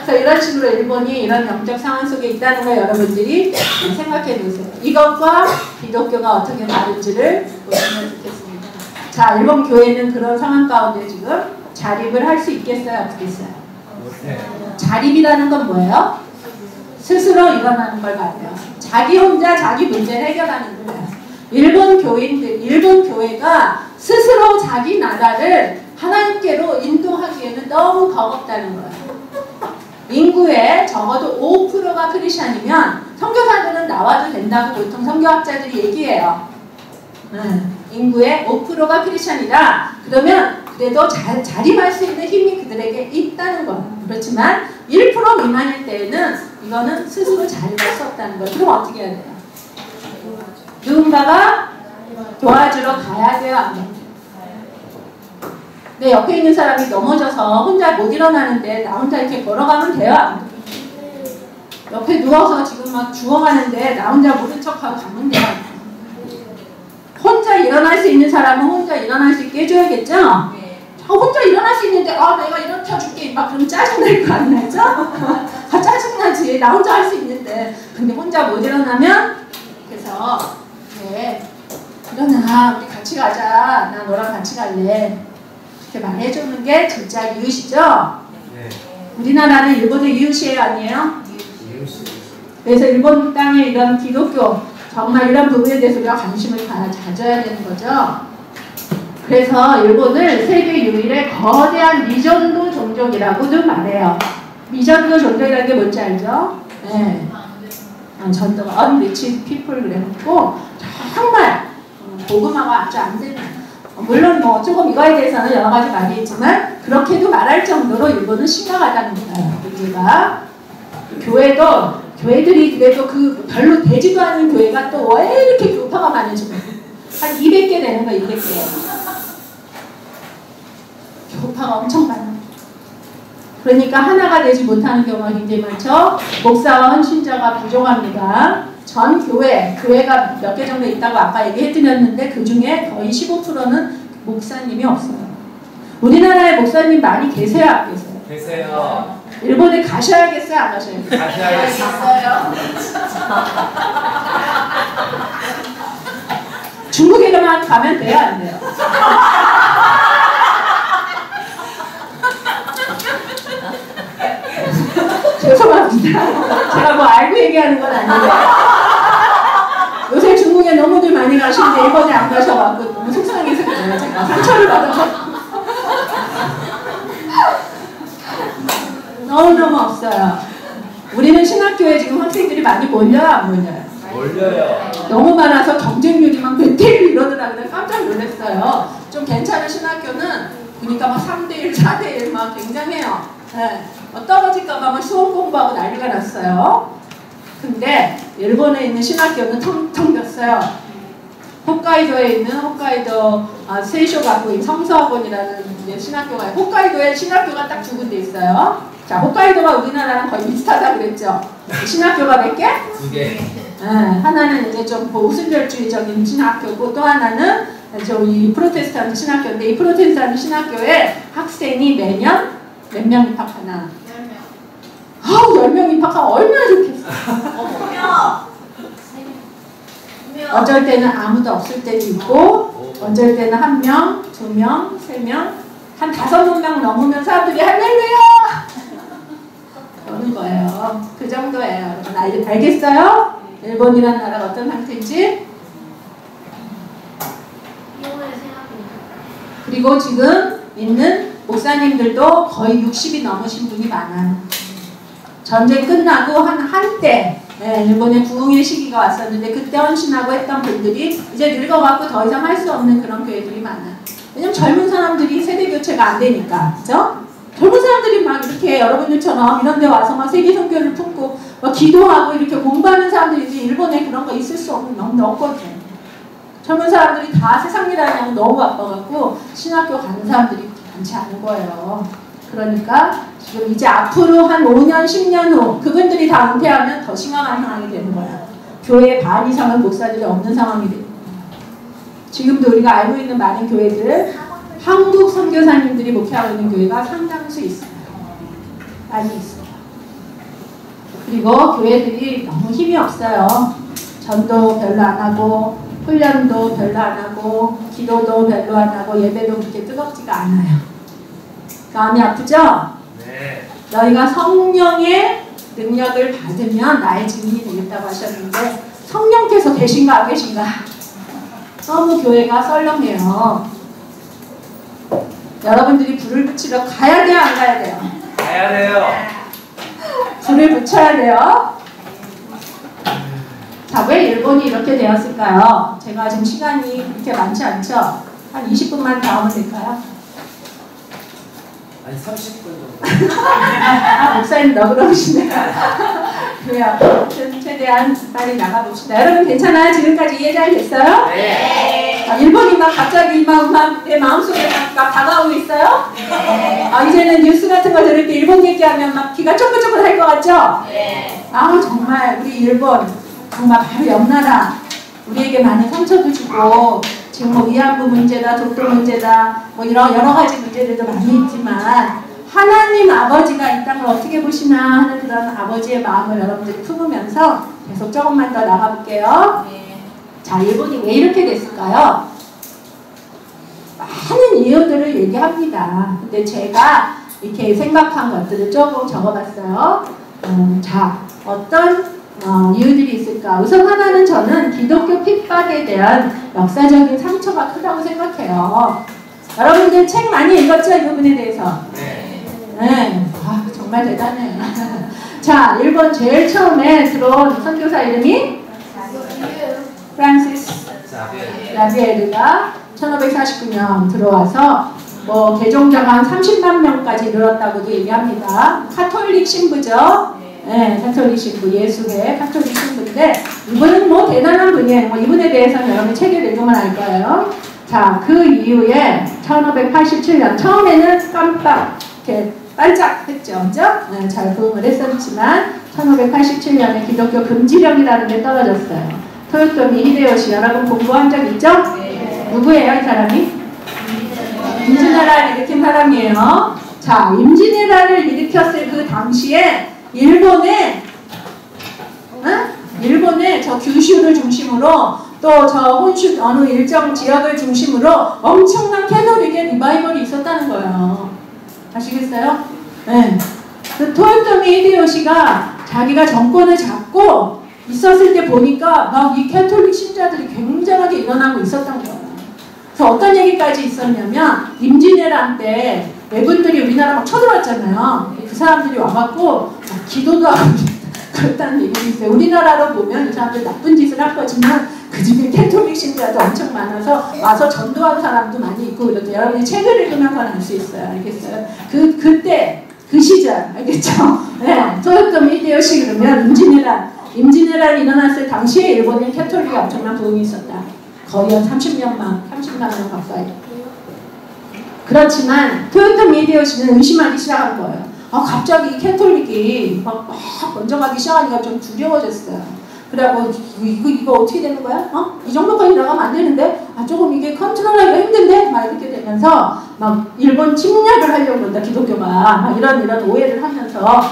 그래서 이런 식으로 일본이 이런 영적 상황 속에 있다는 걸 여러분들이 생각해 보세요. 이것과 기독교가 어떻게 다른지를 보시면 좋겠습니다. 자, 일본 교회는 그런 상황 가운데 지금 자립을 할 수 있겠어요? 없겠어요? 자립이라는 건 뭐예요? 스스로 일어나는 걸 말해요. 자기 혼자 자기 문제를 해결하는 거예요. 일본 교회가 스스로 자기 나라를 하나님께로 인도하기에는 너무 버겁다는 거예요. 인구의 적어도 5%가 크리스찬이면 선교사들은 나와도 된다고 보통 선교학자들이 얘기해요. 인구의 5%가 크리스찬이다. 그러면 그래도 자립할 수 있는 힘이 그들에게 있다는 거예요. 그렇지만 1% 미만일 때에는 이거는 스스로 자립할 수 없다는 거예요. 그럼 어떻게 해야 돼요? 누군가가 도와주러 가야 돼요? 안 돼요? 내 옆에 있는 사람이 넘어져서 혼자 못 일어나는데 나 혼자 이렇게 걸어가면 돼요? 안 돼요? 옆에 누워서 지금 막 죽어가는데 나 혼자 모른 척하고 가면 돼요? 혼자 일어날 수 있는 사람은 혼자 일어날 수 있게 해줘야겠죠? 혼자 일어날 수 있는데 내가 일으켜줄게 막 그럼 짜증날 거 안 나죠? 짜증나지. 나 혼자 할 수 있는데. 근데 혼자 못 일어나면 그래서 일어나 우리 같이 가자. 나 너랑 같이 갈래. 이렇게 말해주는 게 진짜 이웃이죠? 네. 우리나라는 일본의 이웃이에요? 아니에요? 그래서 일본 땅에 이런 기독교 정말 이런 부분에 대해서 우리가 관심을 가져야 되는 거죠. 그래서 일본을 세계 유일의 거대한 미전도 종족이라고도 말해요. 미전도 전도라는 게 뭔지 알죠? 네. 전도가 unreached people 그래놓고 정말 복음화가 아주 안 되는, 물론 뭐 조금 이거에 대해서는 여러 가지 말이 있지만 그렇게도 말할 정도로 일본은 심각하다는 거예요. 문제가. 교회들이 그래도 그 별로 되지도 않은 교회가 또 왜 이렇게 교파가 많아지고 한 200개 되는 거 200개. 교파가 엄청 많아요. 그러니까 하나가 되지 못하는 경우가 굉장히 많죠. 목사와 헌신자가 부족합니다. 전 교회가 몇 개 정도 있다고 아까 얘기해드렸는데 그 중에 거의 15%는 목사님이 없어요. 우리나라에 목사님 많이 계세요, 안 계세요? 계세요. 일본에 가셔야겠어요, 안 가셔야겠어요? 가셔야겠어요. 중국에만 가면 돼요, 안 돼요? 죄송합니다. 제가 뭐 알고 얘기하는 건 아닌데 요새 중국에 너무들 많이 가시는데 일본에 안 가셔가지고 너무 속상해서 그래요. 제가 상처를 받아서 너무너무 없어요. 우리는 신학교에 지금 학생들이 많이 몰려요, 안 몰려요? 몰려요. 너무 많아서 경쟁률이 막 몇 대 1 이러더라고요. 깜짝 놀랐어요. 좀 괜찮은 신학교는 그러니까 막 3대1, 4대1 막 굉장해요. 네. 떨어질까봐 막 수험 공부하고 난리가 났어요. 근데 일본에 있는 신학교는 텅텅 ቢ었어요. 홋카이도에 있는 홋카이도 세이쇼가쿠인 성서학원이라는 신학교가 있어요. 홋카이도에 신학교가 딱 두 군데 있어요. 자, 홋카이도가 우리나라랑 거의 비슷하다 그랬죠. 신학교가 몇 개? 2개. 하나는 이제 좀 보수결주의적인 신학교고 또 하나는 저희 프로테스탄트 신학교인데 이 프로테스탄트 신학교에 학생이 매년 몇 명 입학하나? 10명. 아우 10명 입학하면 얼마나 좋겠어. 어쩔 때는 아무도 없을 때도 있고 어쩔 때는 1명, 2명, 3명 한 5명 넘으면 사람들이 할렐루야! 그러는 거예요. 그 정도예요. 여러분 알겠어요? 일본이라는 나라가 어떤 상태인지? 그리고 지금 있는 목사님들도 거의 60이 넘으신 분이 많아요. 전쟁 끝나고 한때 일본에 부흥의 시기가 왔었는데 그때 헌신하고 했던 분들이 이제 늙어갖고 더 이상 할 수 없는 그런 교회들이 많아요. 왜냐면 젊은 사람들이 세대 교체가 안 되니까, 그죠? 젊은 사람들이 막 이렇게 여러분들처럼 이런 데 와서 막 세계 선교를 품고 막 기도하고 이렇게 공부하는 사람들이 이제 일본에 그런 거 있을 수 없거든. 젊은 사람들이 다 세상 일 하냐고 너무 바빠갖고 신학교 가는 사람들이 많지 않은 거예요. 그러니까 지금 이제 앞으로 한 5년, 10년 후 그분들이 다 은퇴하면 더 심각한 상황이 되는 거야. 교회에 반 이상은 목사들이 없는 상황이 되는 거야. 지금도 우리가 알고 있는 많은 교회들 한국 선교사님들이 목회하고 있는 교회가 상당수 있어요. 많이 있어요. 그리고 교회들이 너무 힘이 없어요. 전도 별로 안 하고 훈련도 별로 안 하고 기도도 별로 안 하고 예배도 그렇게 뜨겁지가 않아요. 마음이 아프죠? 네. 너희가 성령의 능력을 받으면 나의 증인이 되겠다고 하셨는데 성령께서 계신가 안 계신가? 너무 교회가 썰렁해요. 여러분들이 불을 붙이러 가야 돼요? 안 가야 돼요? 가야 돼요. 불을 붙여야 돼요. 자, 왜 일본이 이렇게 되었을까요? 제가 지금 시간이 그렇게 많지 않죠? 한 20분만 더 하면 될까요? 아니 30분 정도. 목사님 너그러우시네요. 그래요. 최대한 빨리 나가봅시다. 여러분 괜찮아요? 지금까지 이해 잘 됐어요? 네. 일본이 막 갑자기 내 마음속에 막 다가오고 있어요? 네. 이제는 뉴스 같은 거 들을 때 일본 얘기하면 막 귀가 쫑긋쫑긋할 것 같죠? 네. 정말 우리 일본 정말 바로 옆나라 우리에게 많은 상처도 주고 지금 뭐 위안부 문제다, 독도 문제다, 뭐 이런 여러 가지 문제들도 많이 있지만 하나님 아버지가 이 땅을 어떻게 보시나 하는 그런 아버지의 마음을 여러분들이 품으면서 계속 조금만 더 나가볼게요. 네. 자, 일본이 왜 이렇게 됐을까요? 많은 이유들을 얘기합니다. 근데 제가 이렇게 생각한 것들을 조금 적어봤어요. 자, 어떤 이유들이 있을까? 우선 하나는 저는 기독교 핍박에 대한 역사적인 상처가 크다고 생각해요. 여러분들 책 많이 읽었죠? 이 부분에 대해서? 네. 네. 아, 정말 대단해요. 자, 일본 제일 처음에 들어온 선교사 이름이 프란시스 자비에르가 1549년 들어와서 뭐 개종자가 한 30만 명까지 늘었다고도 얘기합니다. 카톨릭 신부죠. 네, 카톨릭 신부, 예수의 카톨릭 신부인데 이분은 뭐 대단한 분이에요. 뭐 이분에 대해서는 여러분 책을 읽으면 알 거예요. 자, 그 이후에 1587년 처음에는 깜빡 이렇게 반짝했죠, 그죠? 네, 잘 부흥을 했었지만 1587년에 기독교 금지령이라는 게 떨어졌어요. 토요토미 히데요시 여러분 공부한 적 있죠? 네. 누구예요, 이 사람이? 임진왜란을 일으킨 사람이에요. 자, 임진왜란을 일으켰을 그 당시에 일본에 저 규슈를 중심으로 또 저 혼슈 어느 일정 지역을 중심으로 엄청난 캐톨릭의 리바이벌이 있었다는 거예요. 아시겠어요? 네. 그 토요토미 히데요시가 자기가 정권을 잡고 있었을 때 보니까 막 이 캐톨릭 신자들이 굉장하게 일어나고 있었던 거예요. 그래서 어떤 얘기까지 있었냐면 임진왜란 때 외군들이 우리나라 막 쳐들어왔잖아요. 그 사람들이 와갖고 막 기도도 하고 그렇다는 얘기가 있어요. 우리나라로 보면 이 사람들 나쁜 짓을 한 거지만 그 중에 캐톨릭 신자도 엄청 많아서 와서 전도하는 사람도 많이 있고 그런데 여러분이 책을 읽으면 그건 알 수 있어요. 알겠어요? 그때 그 시절 알겠죠? 네. 토요토미 히데요시 그러면 임진왜란이 일어났을 당시에 일본에 캐톨릭이 엄청난 부흥이 있었다. 거의 한 30만 명 가까이. 그렇지만 토요토미 히데요시는 의심하기 시작한 거예요. 갑자기 캐톨릭이 막 번져가기 시작하니까 좀 두려워졌어요. 그래갖고 이거 어떻게 되는 거야? 이 정도까지 나가면 안 되는데? 조금 이게 컨트롤하기가 힘든데? 막 이렇게 되면서 막 일본 침략을 하려고 한다 기독교가 막 이런 오해를 하면서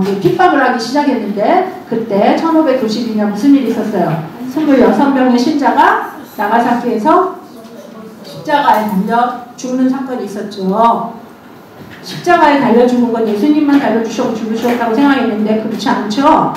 이제 핍박을 하기 시작했는데 그때 1592년 무슨 일이 있었어요? 26명의 신자가 나가사키에서 십자가에 달려 죽는 사건이 있었죠. 십자가에 달려 죽은 건 예수님만 달려주셔서 죽으셨다고 생각했는데 그렇지 않죠?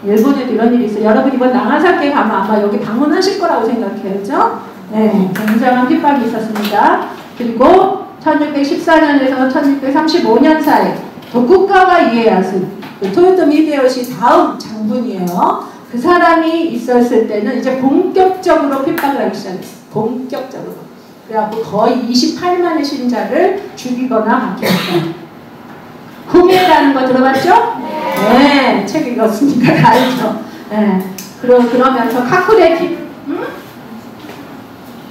일본에도 이런 일이 있어요. 여러분 이번 나가사키에 가면 아마 여기 방문하실 거라고 생각해요. 그죠? 네, 굉장한 핍박이 있었습니다. 그리고 1614년에서 1635년 사이 도쿠가와 이에야스 토요토미 히데요시 다음 장군이에요. 그 사람이 있었을 때는 이제 본격적으로 핍박을 하기 시작했어요. 본격적으로. 그래갖고 거의 28만의 신자를 죽이거나 박해했어요. 후메라는 거 들어봤죠? 네, 책 읽었으니까 다 알죠. 네. 그러면서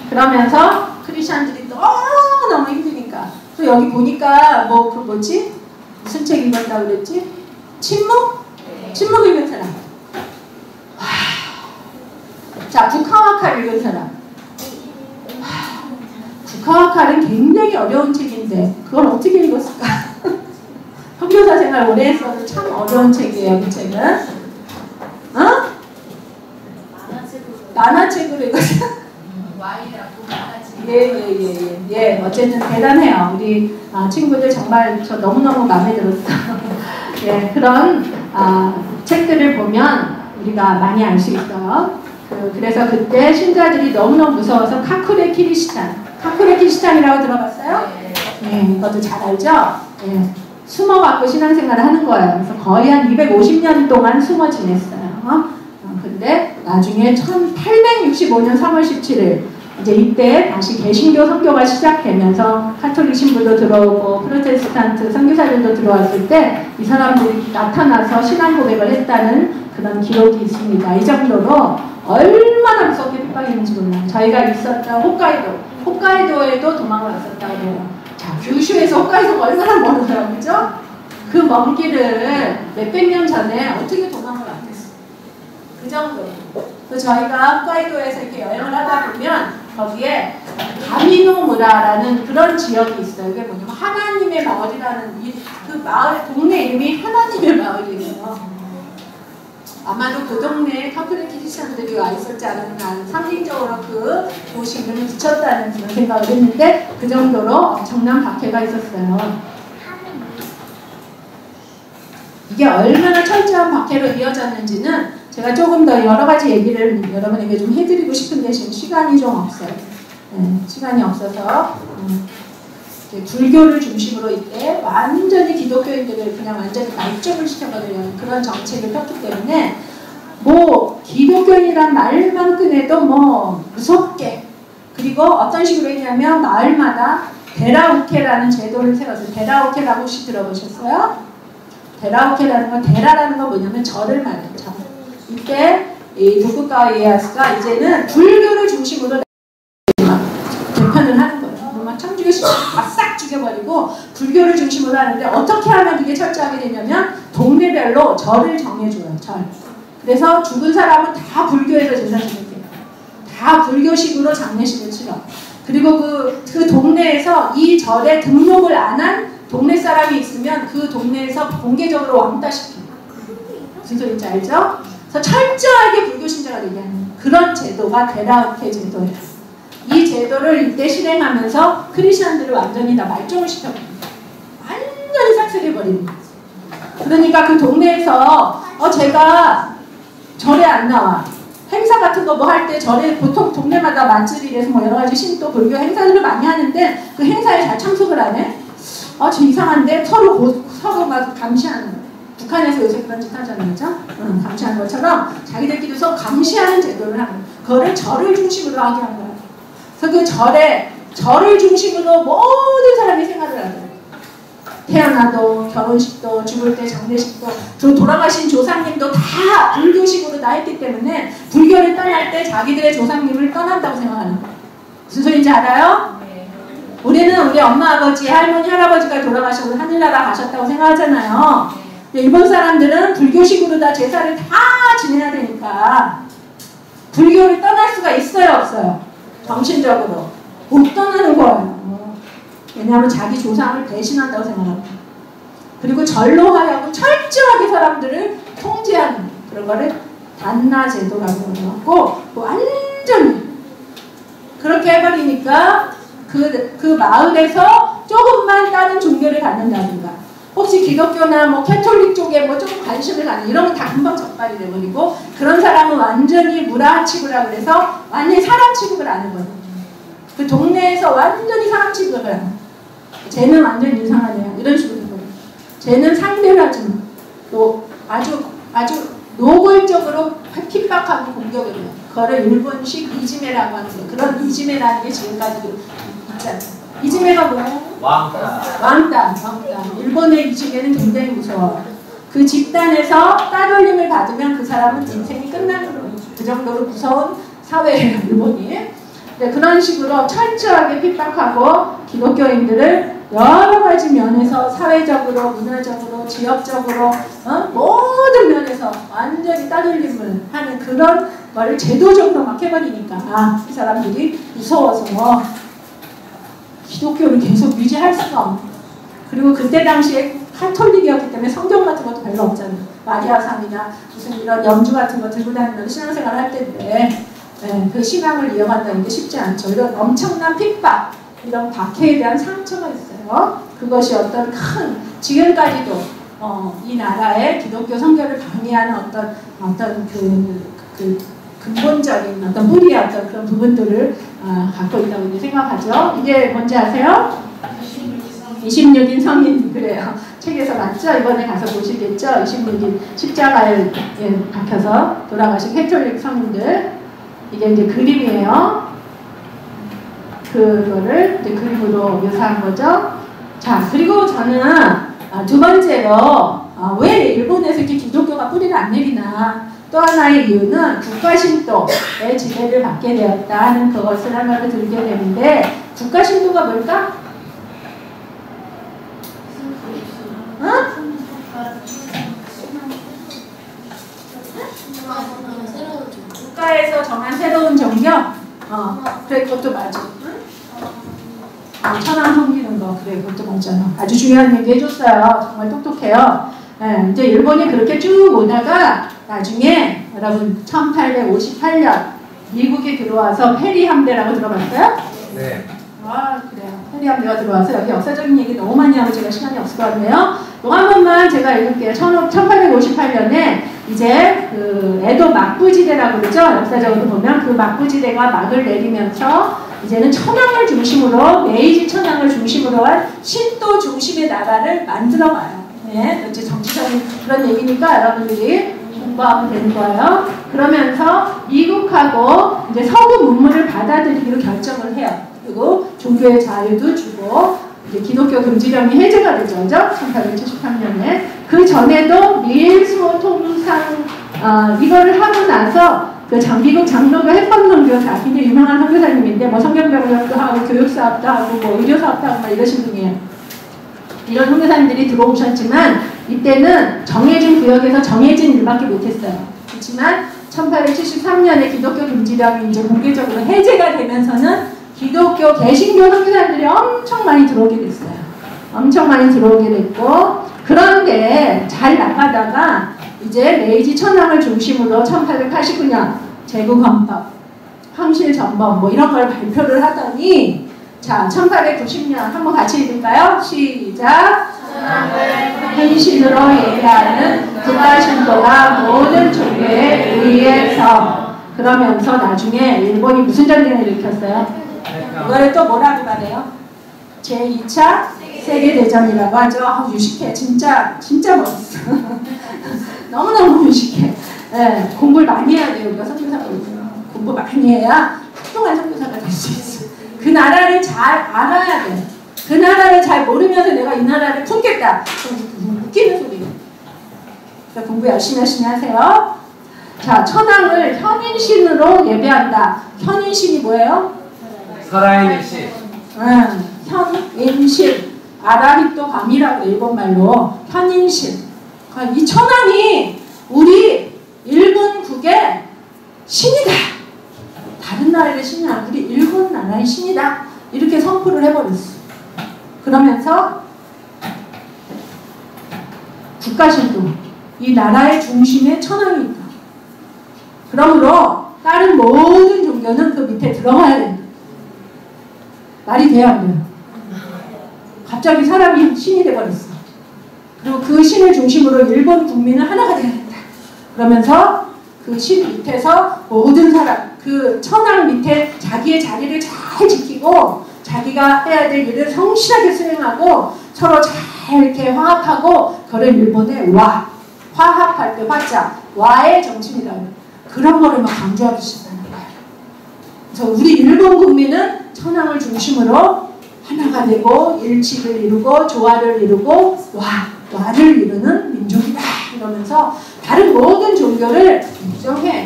그러면서 크리스찬들이 너무 힘드니까 또 여기 보니까 무슨 책 읽었다고 그랬지? 침묵? 침묵 읽은 사람. 자, 북하와칼 읽은 사람. 북하와칼은 굉장히 어려운 책인데 그걸 어떻게 읽었을까? 선교사 생활 오래 했어도 참 어려운 책이에요. 그 책은 만화책으로 읽었어요. 예. 어쨌든 대단해요. 우리 친구들 정말 저 너무너무 마음에 들었어요. 예, 그런 책들을 보면 우리가 많이 알 수 있어요. 그래서 그때 신자들이 너무너무 무서워서 카쿠레 키리시탄이라고 들어봤어요? 네, 이것도 잘 알죠? 예, 숨어갖고 신앙생활을 하는 거예요. 그래서 거의 한 250년 동안 숨어 지냈어요. 근데 나중에 1865년 3월 17일 이제 이때 다시 개신교 선교가 시작되면서 카톨릭 신부도 들어오고 프로테스탄트 선교사들도 들어왔을 때 이 사람들이 나타나서 신앙 고백을 했다는 그런 기록이 있습니다. 이 정도로 얼마나 무섭게 핍박했는지 몰라요. 저희가 있었던 홋카이도에도 도망을 왔었다고 해요. 자, 규슈에서 홋카이도가 얼마나 멀어요, 그죠? 그 먼 길을 몇백 년 전에 어떻게 도망을 왔겠어요? 그 정도로. 그래서 저희가 홋카이도에서 이렇게 여행을 하다 보면 거기에 가미노무라라는 그런 지역이 있어요. 이게 뭐냐면 하나님의 마을이라는 그 마을 동네 이름이 하나님의 마을이에요. 아마도 그 동네에 카톨릭 크리스찬들이 와 있었지 않았나 상징적으로 그 도시 이름을 붙였다는 그런 생각을 했는데 그 정도로 엄청난 박해가 있었어요. 이게 얼마나 철저한 박해로 이어졌는지는 제가 조금 더 여러 가지 얘기를 여러분에게 좀 해드리고 싶은데 지금 시간이 좀 없어요. 네, 시간이 없어서 불교를 중심으로 이때 완전히 기독교인들을 그냥 완전히 발전을 시켜버리려는 그런 정책을 폈기 때문에 뭐 기독교인이란 말만 꺼내도 뭐 무섭게, 그리고 어떤 식으로 했냐면 마을마다 데라우케라는 제도를 세웠어요. 데라우케라고 혹시 들어보셨어요? 데라우케라는 건, 데라라는 건 뭐냐면 절을 말해요. 절. 이때 이 도쿠가와 이에야스가 이제는 불교를 중심으로 개편을 하는 거예요. 막 청주교식 싹 죽여버리고 불교를 중심으로 하는데, 어떻게 하면 그게 철저하게 되냐면 동네별로 절을 정해줘요. 절. 그래서 죽은 사람은 다 불교에서 제사 지내요. 다 불교식으로 장례식을 치러. 그리고 그 동네에서 이 절에 등록을 안 한 동네 사람이 있으면 그 동네에서 공개적으로 왕따시켜요. 무슨 소리인지 알죠? 그래서 철저하게 불교 신자가 되게 하는 그런 제도가 데라우케 제도예요. 이 제도를 이때 실행하면서 크리스천들을 완전히 다 말종을 시켜버립니다. 완전히 삭삭해버립니다. 그러니까 그 동네에서 제가 절에 안 나와. 행사 같은 거 뭐 할 때 절에 보통 동네마다 만칠이라서 뭐 여러 가지 신도 불교 행사들을 많이 하는데 그 행사에 잘 참석을 안 해? 저 이상한데 서로 막 감시하는 거예요. 북한에서 요새 그런 짓 하잖아요. 그죠? 감시하는 것처럼 자기들끼리 서로 감시하는 제도를 하는 거예요. 그거를 절을 중심으로 하게 한 거예요. 그래서 그 절을 중심으로 모든 사람이 생활을 하더라고요. 태어나도 결혼식도 죽을 때 장례식도 돌아가신 조상님도 다 불교식으로 다 했기 때문에 불교를 떠날 때 자기들의 조상님을 떠난다고 생각하는 거예요. 무슨 소리인지 알아요? 우리는 우리 엄마 아버지 할머니 할아버지가 돌아가셔서 하늘나라 가셨다고 생각하잖아요. 일본 사람들은 불교식으로 다 제사를 다 지내야 되니까 불교를 떠날 수가 있어요 없어요? 정신적으로 못 떠나는 거예요. 왜냐하면 자기 조상을 배신한다고 생각합니다. 그리고 절로 하여금 철저하게 사람들을 통제하는 그런 거를 단나 제도라고 해갖고 완전히 그렇게 해버리니까 그 마을에서 조금만 다른 종교를 갖는다든가, 혹시 기독교나 뭐 캐톨릭 쪽에 뭐 조금 관심을 갖는 이런 건 다 금방 적발이 돼버리고, 그런 사람은 완전히 무라 취급이라고 그래서 완전히 사람 취급을 안 해버려요. 그 동네에서 완전히 사람 취급을 하는 거예요. 쟤는 완전 이상하네요. 이런 식으로 되거든요. 쟤는 상대를 하지 마. 또 아주 노골적으로 핍박하고 공격을 해요. 그거를 일본식 이지메라고 하는 거예요. 그런 이지메라는 게 지금까지도 있잖아요. 이지메가 뭐예요? 왕따. 일본의 이지메는 굉장히 무서워요. 그 집단에서 따돌림을 받으면 그 사람은 인생이 끝나는 거예요. 그 정도로 무서운 사회예요, 일본이. 네, 그런 식으로 철저하게 핍박하고 기독교인들을 여러 가지 면에서 사회적으로, 문화적으로, 지역적으로 모든 면에서 완전히 따돌림을 하는 그런 거를 제도적으로 막 해버리니까 이 사람들이 무서워서 기독교를 계속 유지할 수가 없는. 그리고 그때 당시에 카톨릭이었기 때문에 성경 같은 것도 별로 없잖아요. 마리아상이나 무슨 이런 염주 같은 거 들고 다니면서 신앙생활을 할 때인데 그 신앙을 이어간다는 게 쉽지 않죠. 이런 엄청난 핍박, 이런 박해에 대한 상처가 있어요. 그것이 어떤 큰, 지금까지도 이 나라의 기독교 선교를 방해하는 어떤 그 근본적인 어떤 뿌리의 어떤 그런 부분들을 갖고 있다고 생각하죠. 이게 뭔지 아세요? 26인 성인, 그래요. 책에서 맞죠? 이번에 가서 보시겠죠? 26인 십자가에 박혀서 돌아가신 캐톨릭 성인들. 이게 이제 그림이에요. 그거를 이제 그림으로 묘사한 거죠. 자, 그리고 저는 두 번째로 왜 일본에서 이렇게 기독교가 뿌리를 안 내리나, 또 하나의 이유는 국가신도의 지배를 받게 되었다 하는 그것을 하나로 들게 되는데, 국가신도가 뭘까? 국가에서 정한 새로운 종교? 그래, 그것도 맞아. 천황 섬기는 거, 그래, 그것도 맞잖아. 아주 중요한 얘기 해줬어요. 정말 똑똑해요. 이제 일본이 그렇게 쭉 오다가 나중에 여러분 1858년 미국에 들어와서 페리 함대라고 들어봤어요? 네. 그래요. 페리 함대가 들어와서 여기 역사적인 얘기 너무 많이 하고 제가 시간이 없을 것 같네요. 또 한 번만 제가 읽을게요. 1858년에 이제 그 에도 막부지대라고 그러죠. 역사적으로 보면 그 막부지대가 막을 내리면서 이제는 천황을 중심으로 메이지 천황을 중심으로 한 신도 중심의 나라를 만들어가요. 네, 이제 정치적인 그런 얘기니까 여러분들이 공부하면 되는 거예요. 그러면서 미국하고 이제 서구 문물을 받아들이기로 결정을 해요. 그리고 종교의 자유도 주고 이제 기독교 금지령이 해제가 되죠. 1873년에. 그 전에도 밀수호 통상 이거를 하고 나서 그 미국 장로교 해법론교사 굉장히 유명한 선교사님인데 뭐 성경병력도 하고 교육사업도 하고 뭐 의료사업도 하고 막 이러신 분이에요. 이런 선교사님들이 들어오셨지만 이때는 정해진 구역에서 정해진 일밖에 못했어요. 그렇지만 1873년에 기독교 금지령이 이제 공개적으로 해제가 되면서는 기독교 개신교 선교사님들이 엄청 많이 들어오게 됐어요. 엄청 많이 들어오게 됐고 그런데 잘 나가다가 이제 메이지 천황을 중심으로 1889년 제국헌법, 황실전법 뭐 이런 걸 발표를 하더니 자 1890년 한번 같이 읽을까요? 시작! 헌신으로 예배하는 국가신도가 모든 종교에 의해서 그러면서 나중에 일본이 무슨 전쟁을 일으켰어요? 이거를 또 뭐라고 말해요? 제2차 세계대전이라고 하죠. 유식해. 진짜 멋있어. 너무너무 유식해. 네, 공부를 많이 해야 돼요. 우리가 선교사가 공부 많이 해야 훌륭한 선교사가 될 수 있어. 그 나라를 잘 알아야 돼. 그 나라를 잘 모르면서 내가 이 나라를 품겠다. 웃기는 소리예요. 그래서 공부 열심히 하세요. 자, 천황을 현인신으로 예배한다. 현인신이 뭐예요? 살아있는 신. 현인신. 아라히토 감이라고 일본말로 현인신. 이 천황이 우리 일본국의 신이다. 다른 나라의 신이 아니라 우리 일본 나라의 신이다. 이렇게 선포를 해버렸어. 그러면서 국가신도 이 나라의 중심에 천황이 있다. 그러므로 다른 모든 종교는 그 밑에 들어가야 된다. 말이 돼야 안 돼요? 갑자기 사람이 신이 돼버렸어. 그리고 그 신을 중심으로 일본 국민은 하나가 되어야 된다. 그러면서 그 신 밑에서 모든 사람, 그 천황 밑에 자기의 자리를 잘 지키고 자기가 해야 될 일을 성실하게 수행하고 서로 잘 이렇게 화합하고 그걸 일본의 와, 화합할 때 화자, 와의 정신이라고 그런 거를 막 강조하기 시작하는 거예요. 그래서 우리 일본 국민은 천황을 중심으로 하나가 되고 일치를 이루고 조화를 이루고 와를 이루는 민족이다 이러면서 다른 모든 종교를 인정해.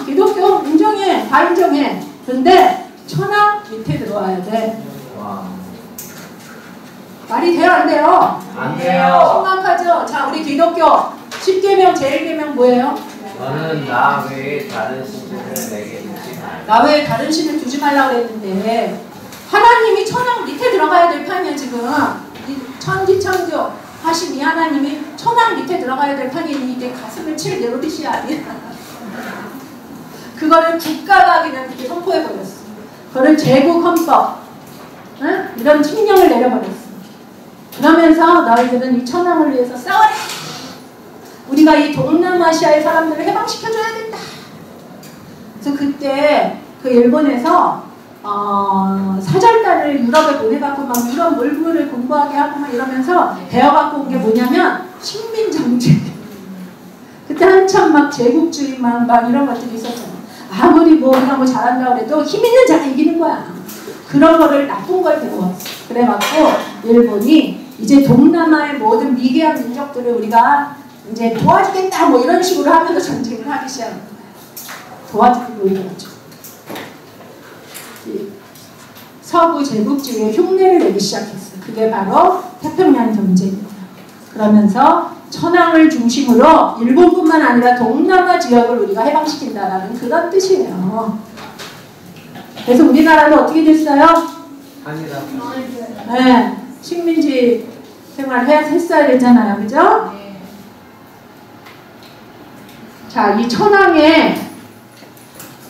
기독교 인정해. 다 인정해. 근데 천황 밑에 들어와야 돼. 와. 말이 돼요 안 돼요? 안 돼요. 심각하죠? 자 우리 기독교 10계명 제1계명 뭐예요? 저는 나 외에 다른 신들을 내게 두지 말라. 나 외에 다른 신을 두지 말라고 그랬는데 하나님이 천황 밑에 들어가야 될 판이야 지금. 이 천지창조 하신 이 하나님이 천황 밑에 들어가야 될 판이니 이게 가슴을 칠 내로리시 아니야. 그거를 국가가 그냥 그렇게 선포해버렸어. 그거를 제국헌법 이런 칙령을 내려버렸어. 그러면서 너희들은 이 천황을 위해서 싸워라. 우리가 이 동남아시아의 사람들을 해방시켜줘야 된다. 그래서 그때 그 일본에서 사절단을 유럽에 보내갖고 막 유럽 물부를 공부하게 하고 막 이러면서 배워갖고 온 게 뭐냐면 식민정책. 그때 한참 막 제국주의 막 이런 것들이 있었잖아. 아무리 뭐 이런 거 잘한다고 해도 힘 있는 자가 이기는 거야. 그런 거를 나쁜 걸 배워왔어. 그래갖고 일본이 이제 동남아의 모든 미개한 민족들을 우리가 이제 도와주겠다 뭐 이런 식으로 하면서 전쟁을 하기 시작한 거야. 도와주기로 이러죠. 서구 제국주의의 흉내를 내기 시작했어. 그게 바로 태평양 전쟁이에요. 그러면서 천황을 중심으로 일본뿐만 아니라 동남아 지역을 우리가 해방시킨다라는 그런 뜻이에요. 그래서 우리나라는 어떻게 됐어요? 한이다. 네, 식민지 생활을 했어야 되잖아요. 그죠? 자, 이 천황의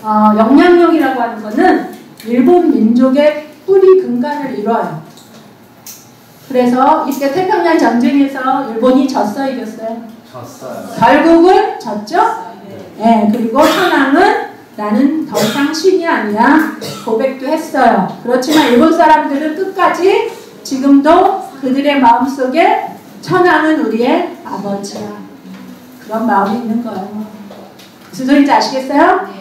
영향력이라고 하는 거는 일본 민족의 뿌리 근간을 이뤄요. 그래서 이때 태평양 전쟁에서 일본이 졌어요, 이겼어요? 졌어요. 결국은 졌죠? 네, 그리고 천황은 나는 더 이상 신이 아니야 고백도 했어요. 그렇지만 일본 사람들은 끝까지 지금도 그들의 마음속에 천황은 우리의 아버지야. 그런 마음이 있는 거예요. 무슨 소리인지 아시겠어요?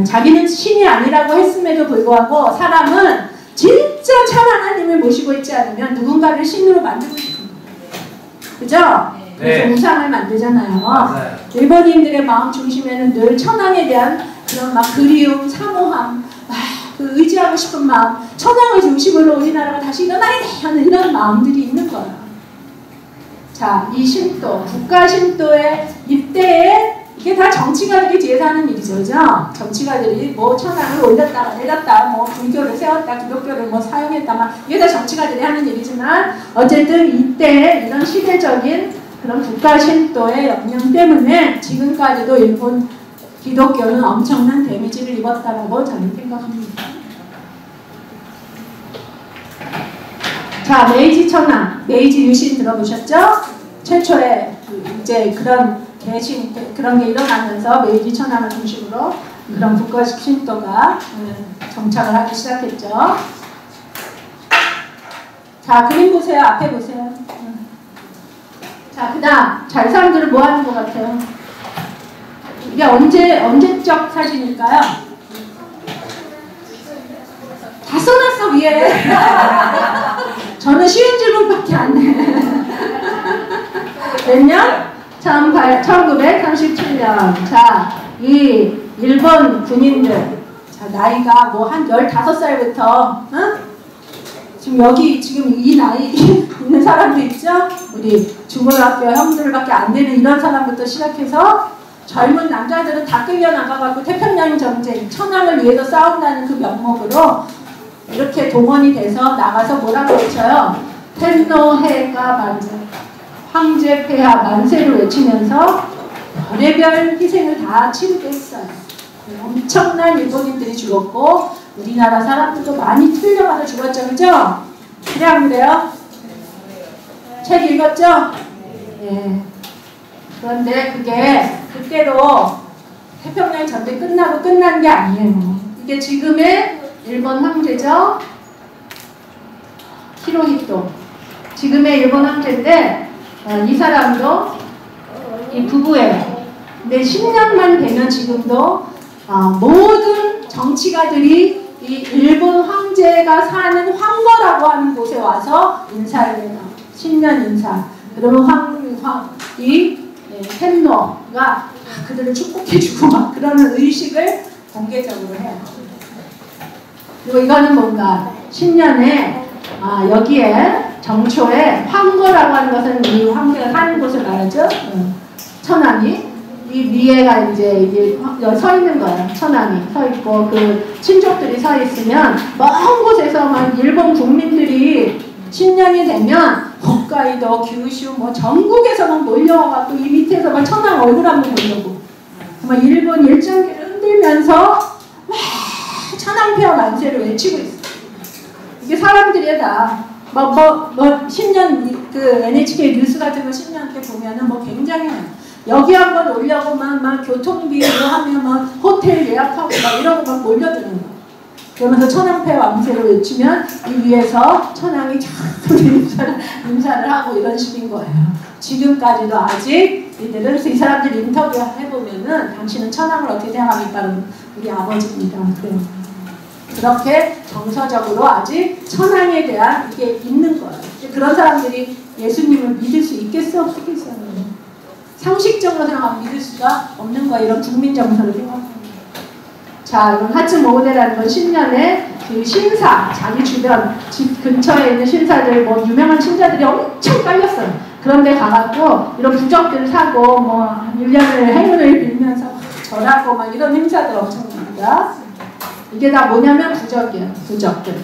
자기는 신이 아니라고 했음에도 불구하고 사람은 진짜 참 하나님을 모시고 있지 않으면 누군가를 신으로 만들고 싶은 거예요. 그죠? 그래서 우상을 만들잖아요. 맞아요. 일본인들의 마음 중심에는 늘 천황에 대한 그런 막 그리움, 사모함, 그 의지하고 싶은 마음, 천황을 중심으로 우리나라가 다시 일어나야 돼 하는 이런 마음들이 있는 거예요. 자, 이 신도, 국가 신도의 이때에 이게 다 정치가들이 뒤에서 하는 일이죠, 그죠? 정치가들이 뭐 천황을 올렸다가 내렸다, 뭐 불교를 세웠다, 기독교를 뭐 사용했다, 막 이게 다 정치가들이 하는 일이지만 어쨌든 이때 이런 시대적인 그런 국가 신도의 영향 때문에 지금까지도 일본 기독교는 엄청난 데미지를 입었다라고 저는 생각합니다. 자, 메이지 천황, 메이지 유신 들어보셨죠? 최초의 이제 그런 개신 그런 게 일어나면서 메이지 천황을 중심으로 그런 국가 신도가 정착을 하기 시작했죠. 자, 그림 보세요. 앞에 보세요. 자, 그다음 잘 사람들은 뭐 하는 것 같아요? 이게 언제적 사진일까요? 다 써놨어 위에. 저는 쉬운 질문밖에 안 내. 몇 년? 1937년. 자, 이 일본 군인들, 자, 나이가 뭐 한 15살부터, 응? 지금 여기 지금 이 나이 있는 사람도 있죠? 우리 중고등학교 형들밖에 안 되는 이런 사람부터 시작해서 젊은 남자들은 다 끌려나가갖고 태평양 전쟁, 천황을 위해서 싸운다는 그 명목으로 이렇게 동원이 돼서 나가서 뭐라고 외쳐요? 텐노해가 만세, 황제 폐하 만세를 외치면서 별의별 희생을 다 치르게 했어요. 엄청난 일본인들이 죽었고 우리나라 사람들도 많이 틀려가서 죽었죠, 그죠? 그래 안 그래요? 책 읽었죠? 예. 그런데 그게 그때로 태평양 전쟁 끝나고 끝난 게 아니에요. 이게 지금의 일본 황제죠? 히로히토. 지금의 일본 황제인데 이 사람도 이 부부예요. 근데 10년만 되면 지금도 모든 정치가들이 이 일본 황제가 사는 황거라고 하는 곳에 와서 인사를 해요. 10년 인사. 그러면 텐노가 그들을 축복해주고 막 그러는 의식을 공개적으로 해요. 그리고 이거는 뭔가 10년에 여기에 정초에 황거라고 하는 것은 이 황제가 사는 곳을 말하죠. 천황이 이 위에가 이제 여기 서 있는 거예요. 천황이 서 있고 그 친족들이 서 있으면 먼 곳에서 막 일본 국민들이 10년이 되면 홋카이도, 규슈 뭐 전국에서 막 몰려와갖고 이 밑에서 막 천황 얼굴 한번 보려고 막 일본 일정기를 흔들면서 천황 폐하 만세를 외치고 있어요. 이게 사람들이 다 뭐 10년 그 NHK 뉴스 같은 거 10년 때 보면은 뭐 굉장히 여기 한번 오려고 막 교통비로 하면 막 호텔 예약하고 막 이러고 막 몰려드는 거. 그러면서 천황폐 왕세를 외치면 이 위에서 천황이 인사를 하고 이런 식인 거예요. 지금까지도 아직 이들은 이 사람들 인터뷰 해보면은 당신은 천황을 어떻게 생각합니까? 우리 아버지입니다. 그렇게 정서적으로 아직 천황에 대한 이게 있는 거예요. 그런 사람들이 예수님을 믿을 수 있겠어? 없겠어요? 상식적으로 생각하면 믿을 수가 없는 거예요. 이런 국민 정서를 생각합니다. 자, 이건 하츠모우데라는 건 10년에 그 신사, 자기 주변, 집 근처에 있는 신사들, 뭐 유명한 신자들이 엄청 깔렸어요. 그런데 가갖고 이런 부적들을 사고 뭐 1년을 행운을 빌면서 절하고 막 이런 행사들 엄청 납니다. 이게 다 뭐냐면 부적이에요. 부적들.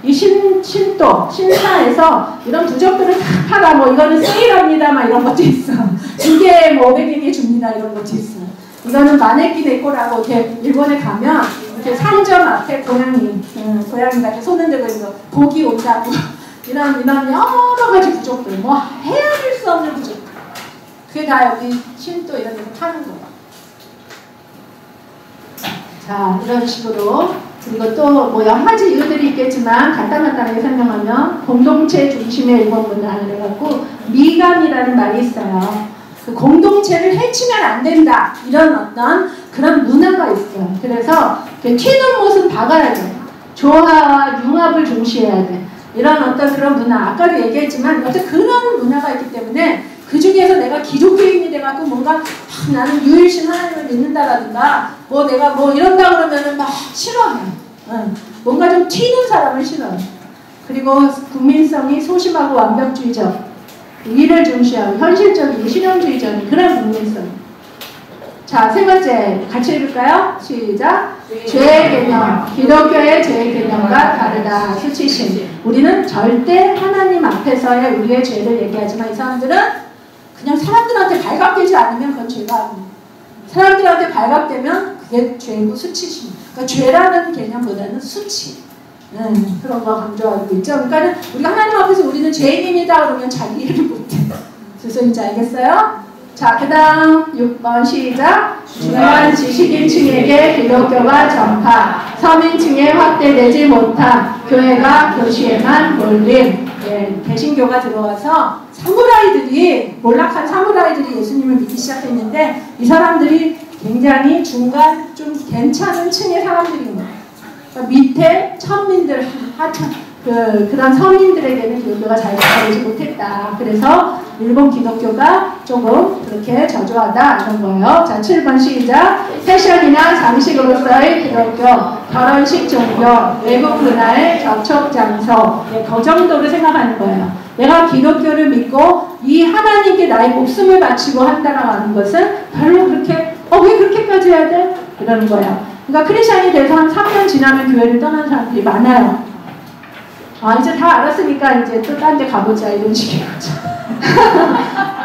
이 신도, 신사에서 이런 부적들을 다 팔아. 뭐 이거는 세일합니다. 막 이런 것도 있어. 2개에 뭐 500엔에 줍니다. 이런 것도 있어. 이거는 마네키 네코라고 이렇게 일본에 가면 이렇게 상점 앞에 고양이가 손 흔들고 있는 복이 온다고 이런 여러 가지 부적들. 뭐 헤아릴 수 없는 부적들. 그게 다 여기 신도 이런 데서 타는 거예요. 자, 이런 식으로. 그리고 또 뭐 여러 가지 이유들이 있겠지만 간단하게 설명하면 공동체 중심의 일본 문화를 해갖고 미감이라는 말이 있어요. 그 공동체를 해치면 안 된다. 이런 어떤 그런 문화가 있어요. 그래서 튀는 못은 박아야 돼. 조화와 융합을 중시해야 돼. 이런 어떤 그런 문화. 아까도 얘기했지만 어떤 그런 문화가 있기 때문에 그 중에서 내가 기독교인이 돼갖고 뭔가 나는 유일신 하나님을 믿는다라든가 뭐 내가 뭐 이런다 그러면은 막 싫어해. 뭔가 좀 튀는 사람을 싫어해. 그리고 국민성이 소심하고 완벽주의적, 위를 중시하고 현실적이고 실용주의적인 그런 국민성. 자, 세 번째 같이 읽을까요? 시작. 죄의 개념, 기독교의 죄의 개념과 다르다. 수치심. 우리는 절대 하나님 앞에서의 우리의 죄를 얘기하지만 이 사람들은 그냥 사람들한테 발각되지 않으면 그건 죄가 아닙니다. 사람들한테 발각되면 그게 죄고 수치심. 그러니까 죄라는 개념보다는 수치. 그런 거 강조하고 있죠. 그러니까 우리가 하나님 앞에서 우리는 죄인입니다 그러면 자기 일을 못해. 무슨 소리인지 알겠어요? 자, 그 다음 6번 시작. 중요한 지식인층에게 기독교가 전파, 서민층에 확대되지 못한 교회가 교시에만 몰림. 예, 개신교가 들어와서 사무라이들이, 몰락한 사무라이들이 예수님을 믿기 시작했는데 이 사람들이 굉장히 중간 좀 괜찮은 층의 사람들인 거예요. 그러니까 밑에 천민들, 그런 서민들에게는 기독교가 잘 전파되지 못했다. 그래서 일본 기독교가 조금 그렇게 저조하다 이런 거예요. 자, 7번 시작. 패션이나 장식으로서의 기독교, 결혼식 종교, 외국 문화의 접촉 장소. 네, 그 정도로 생각하는 거예요. 내가 기독교를 믿고 이 하나님께 나의 목숨을 바치고 한다라고 하는 것은 별로 그렇게 왜 그렇게까지 해야 돼? 이러는 거예요. 그러니까 크리스찬이 돼서 한 3년 지나면 교회를 떠나는 사람들이 많아요. 이제 다 알았으니까 이제 또 딴 데 가보자 이런 식인 거죠.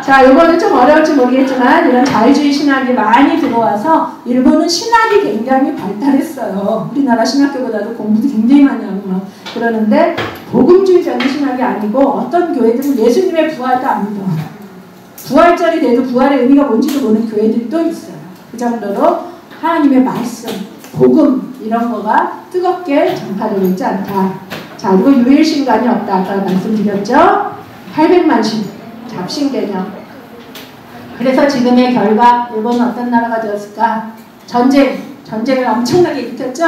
자, 이거는 좀 어려울지 모르겠지만 이런 자유주의 신학이 많이 들어와서 일본은 신학이 굉장히 발달했어요. 우리나라 신학교보다도 공부도 굉장히 많이 하고 막 그러는데 복음주의적인 신학이 아니고 어떤 교회들은 예수님의 부활도 안 믿어. 부활절이 돼도 부활의 의미가 뭔지도 모르는 교회들이 또 있어요. 그 정도로 하나님의 말씀, 복음 이런 거가 뜨겁게 전파되고 있지 않다. 자, 그리고 유일신간이 없다. 아까 말씀드렸죠? 800만신, 잡신 개념. 그래서 지금의 결과, 일본은 어떤 나라가 되었을까? 전쟁을 엄청나게 일으켰죠?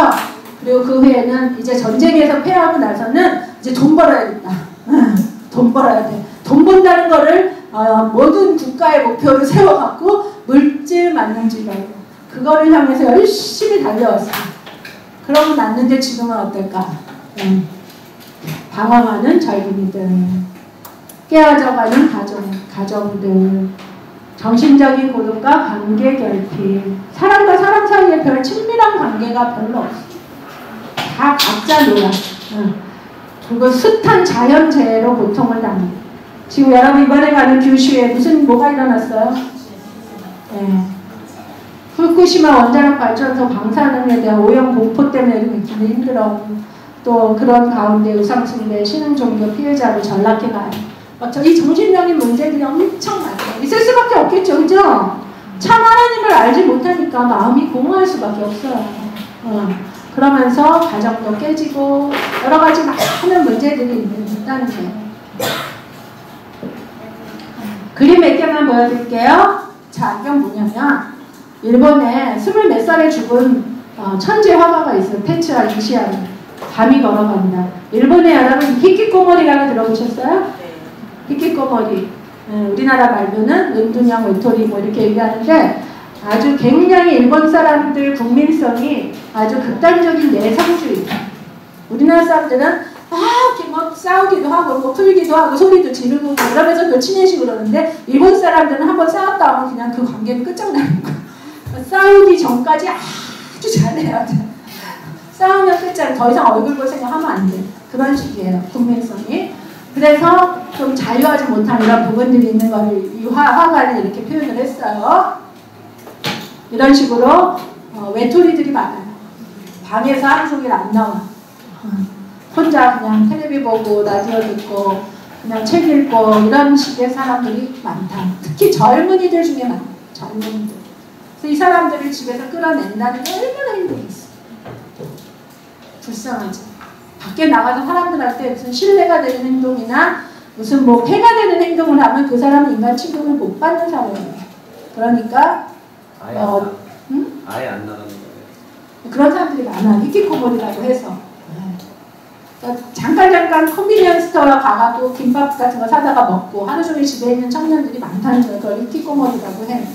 그리고 그 후에는 이제 전쟁에서 패하고 나서는 이제 돈 벌어야겠다. 돈 벌어야 돼. 돈 번다는 거를 모든 국가의 목표로 세워갖고 물질 만능주의라고 그거를 향해서 열심히 달려왔어요. 그러고 났는데 지금은 어떨까? 방황하는 젊은이들, 깨어져가는 가정들, 정신적인 고독과 관계 결핍, 사람과 사람 사이에 별 친밀한 관계가 별로 없어. 다 각자 놀아. 그리고 숱한 자연재해로 고통을 당해. 지금 여러분 이번에 가는 규슈에 뭐가 일어났어요? 네. 후쿠시마 원자력 발전소 방사능에 대한 오염 공포 때문에 굉장히 힘들어. 또 그런 가운데 의상숭배, 신흥종교 피해자로 전락해가요. 이 정신적인 문제들이 엄청 많아요. 있을 수밖에 없겠죠, 그죠? 참 하나님을 알지 못하니까 마음이 공허할 수밖에 없어요. 그러면서 가정도 깨지고 여러 가지 많은 문제들이 있다는 거예요. 그림 몇 개만 보여드릴게요. 자, 이건 뭐냐면 일본에 24 살에 죽은 천재 화가가 있어요. 테츠아 이시아는. 밤이 걸어갑니다. 일본에 여러분 히키코모리라고 들어보셨어요? 네. 히키코모리. 우리나라 말로는 은둔형, 외톨이 뭐 이렇게 얘기하는데 아주 굉장히 일본 사람들 국민성이 아주 극단적인 내성주의. 우리나라 사람들은 이렇게 뭐 싸우기도 하고 뭐 풀기도 하고 소리도 지르고 그러면서 또 친해지고 그러는데 일본 사람들은 한번 싸웠다 하면 그냥 그 관계는 끝장나는 거야. 싸우기 전까지 아주 잘해야 돼. 싸우면 끝장, 더 이상 얼굴 볼 생각하면 안 돼. 그런 식이에요, 국민성이. 그래서 좀 자유하지 못한 이런 부분들이 있는 거를 이 화가는 이렇게 표현을 했어요. 이런 식으로 외톨이들이 많아요. 방에서 하루 종일 안 나와. 혼자 그냥 텔레비 보고 라디오 듣고 그냥 책 읽고 이런 식의 사람들이 많다. 특히 젊은이들 중에 많아. 젊은이들. 그래서 이 사람들을 집에서 끌어낸다는 게 얼마나 힘들겠어. 불쌍하죠. 밖에 나가서 사람들한테 무슨 신뢰가 되는 행동이나 무슨 뭐 폐가 되는 행동을 하면 그 사람은 인간 취급을 못 받는 사람이에요. 그러니까 아예 안 나가는 거예요. 그런 사람들이 많아. 히키코모리라고 해서. 그러니까 잠깐 컨비니언스 스토어 가갖고 김밥 같은 거 사다가 먹고 하루 종일 집에 있는 청년들이 많다는 거예요. 그걸 히키코모리라고 해.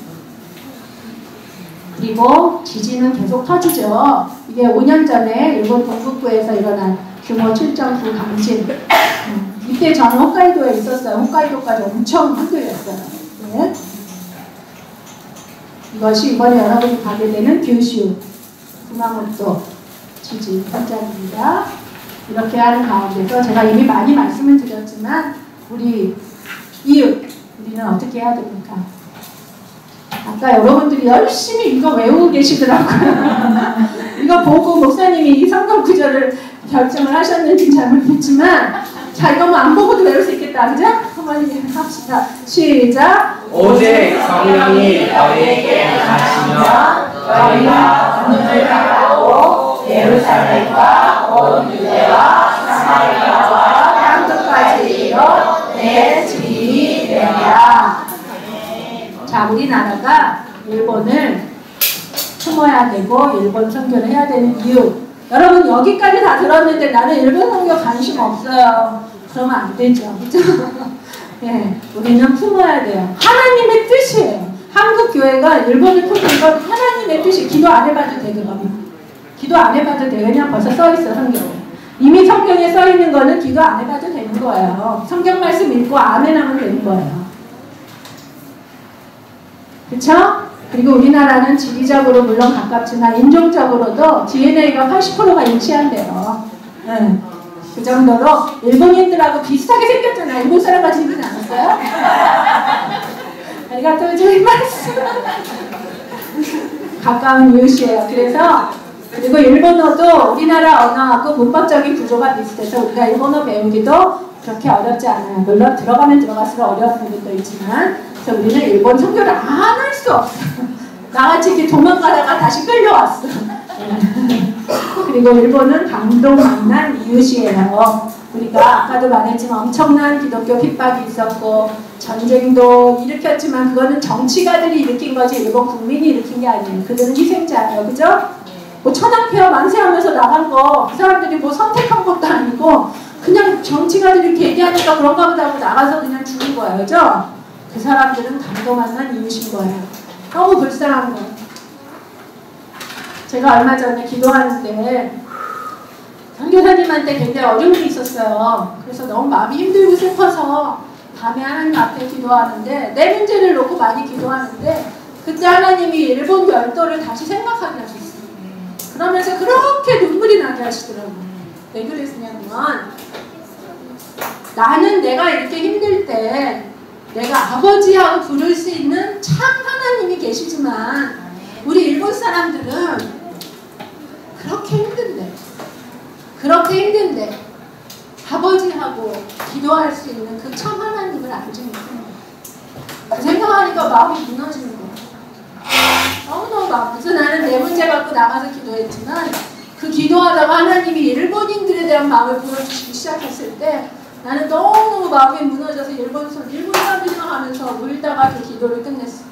그리고 지진은 계속 터지죠. 이게 5년 전에 일본 동북부에서 일어난 규모 7.9 강진. 이때 저는 홋카이도에 있었어요. 홋카이도까지 엄청 흔들렸어요. 네. 이것이 이번에 여러분이 가게 되는 규슈, 구마모토 지진 현장입니다. 이렇게 하는 가운데서 제가 이미 많이 말씀을 드렸지만 우리 이웃, 우리는 어떻게 해야 됩니까? 아까 여러분들이 열심히 이거 외우고 계시더라고요. 이거 보고 목사님이 이 성경 구절을 결정을 하셨는지 잘 모르겠지만 자, 이거 뭐 안 보고도 외울 수 있겠다. 그죠? 한번 합시다. 시작! 오직 성령이 너희에게 하시면 너희가 눈을 감고 예루살렘과 온 유대와 사마리아와 땅끝까지 이르러 내 증인이 되리라. 자, 우리나라가 일본을 품어야 되고 일본 선교를 해야 되는 이유. 여러분 여기까지 다 들었는데 나는 일본 선교 관심 없어요. 그러면 안 되죠. 그죠? 예, 우리는 품어야 돼요. 하나님의 뜻이에요. 한국 교회가 일본을 품는 건 하나님의 뜻이. 기도 안 해봐도 돼, 그러면. 기도 안 해봐도 돼. 그냥 벌써 써있어, 성경에. 이미 성경에 써있는 거는 기도 안 해봐도 되는 거예요. 성경 말씀 읽고 아멘 하면 되는 거예요. 그쵸? 그리고 우리나라는 지리적으로 물론 가깝지만 인종적으로도 DNA가 80%가 일치한대요. 네. 그 정도로 일본인들하고 비슷하게 생겼잖아요. 일본 사람 같이 생기지 않았어요? 아리가토 고자이마스. 가까운 이웃이에요. 그래서 그리고 일본어도 우리나라 언어하고 문법적인 구조가 비슷해서 우리가 일본어 배우기도 그렇게 어렵지 않아요. 물론 들어가면 들어갈수록 어려운 부분도 있지만 그래서 우리는 일본 선교를 안 할 수 없어요. 나같이 이렇게 도망가다가 다시 끌려왔어. 그리고 일본은 강도 만난 이웃이에요. 우리가 아까도 말했지만 엄청난 기독교 핍박이 있었고 전쟁도 일으켰지만 그거는 정치가들이 일으킨 거지 일본 국민이 일으킨 게 아니에요. 그들은 희생자예요. 그죠? 뭐 천황폐하 만세하면서 나간 거 그 사람들이 뭐 선택한 것도 아니고 그냥 정치가들이 이렇게 얘기하니까 그런가 보다 하고 나가서 그냥 죽은 거예요. 그죠? 그 사람들은 강도 만난 이웃인 거예요. 너무 불쌍한 거예요. 제가 얼마 전에 기도하는데 선교사님한테 굉장히 어려움이 있었어요. 그래서 너무 마음이 힘들고 슬퍼서 밤에 하나님 앞에 기도하는데 내 문제를 놓고 많이 기도하는데 그때 하나님이 일본 열도를 다시 생각하게 하셨어요. 그러면서 그렇게 눈물이 나게 하시더라고요. 왜 그랬냐면 나는 내가 이렇게 힘들 때 내가 아버지하고 부를 수 있는 참 하나님이 계시지만 우리 일본 사람들은 그렇게 힘든데 아버지하고 기도할 수 있는 그 참 하나님을 알지 못해요. 그 생각하니까 마음이 무너지는 거예요. 너무너무 아프죠. 나는 내 문제 갖고 나가서 기도했지만 그 기도하다가 하나님이 일본인들에 대한 마음을 보여주시기 시작했을 때 나는 너무너무 마음이 무너져서 일본 사람들이랑 하면서 울다가 그 기도를 끝냈어.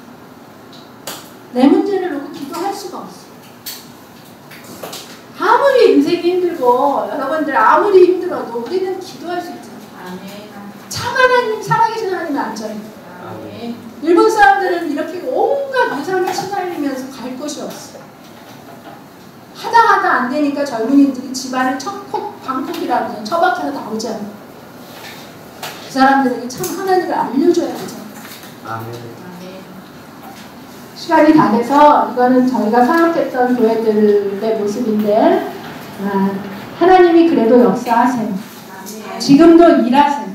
내 문제를 놓고 기도할 수가 없어. 아무리 인생이 힘들고 여러분들 아무리 힘들어도 우리는 기도할 수 있잖아요. 참 하나님, 살아계신 하나님이 앉아있고 일본 사람들은 이렇게 온갖 무상에 시달리면서 갈 곳이 없어. 하다 안 되니까 젊은이들이 집안을 방콕이라고 그냥 처박혀서 나오지 않아. 그 사람들에게 참 하나님을 알려줘야 되잖아. 시간이 다 돼서 이거는 저희가 사역했던 교회들의 모습인데 하나님이 그래도 역사하세요. 지금도 일하세요.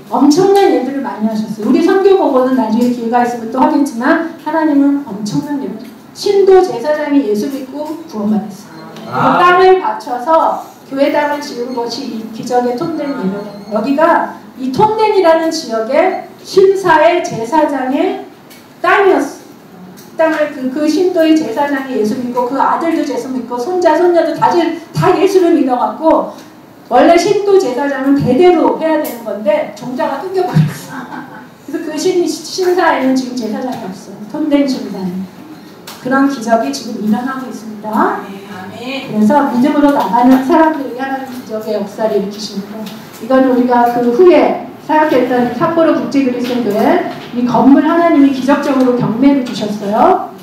엄청난 일들을 많이 하셨어요. 우리 선교 보고는 나중에 기회가 있으면 또 하겠지만 하나님은 엄청난 일을 신도 제사장이 예수 믿고 구원받았어요. 그 땅을 바쳐서 교회당을 지은 것이 이 기적의 톤된 예배예요. 여기가 이 톤넨이라는 지역의 신사의 제사장의 땅이었어. 땅을 그 신도의 제사장이 예수 믿고 그 아들도 예수 믿고 손자 손녀도 다 예수를 믿어갖고 원래 신도 제사장은 대대로 해야 되는 건데 종자가 끊겨버렸어. 그래서 그 신사에는 지금 제사장이 없어요. 톤넨 신사는. 그런 기적이 지금 일어나고 있습니다. 아멘. 그래서 믿음으로 나가는 사람들에게 하나님 기적의 역사를 일으키십니다. 이건 우리가 그 후에 사역했던 삿포로 국제그리스도교회 이 건물 하나님이 기적적으로 경매를 주셨어요.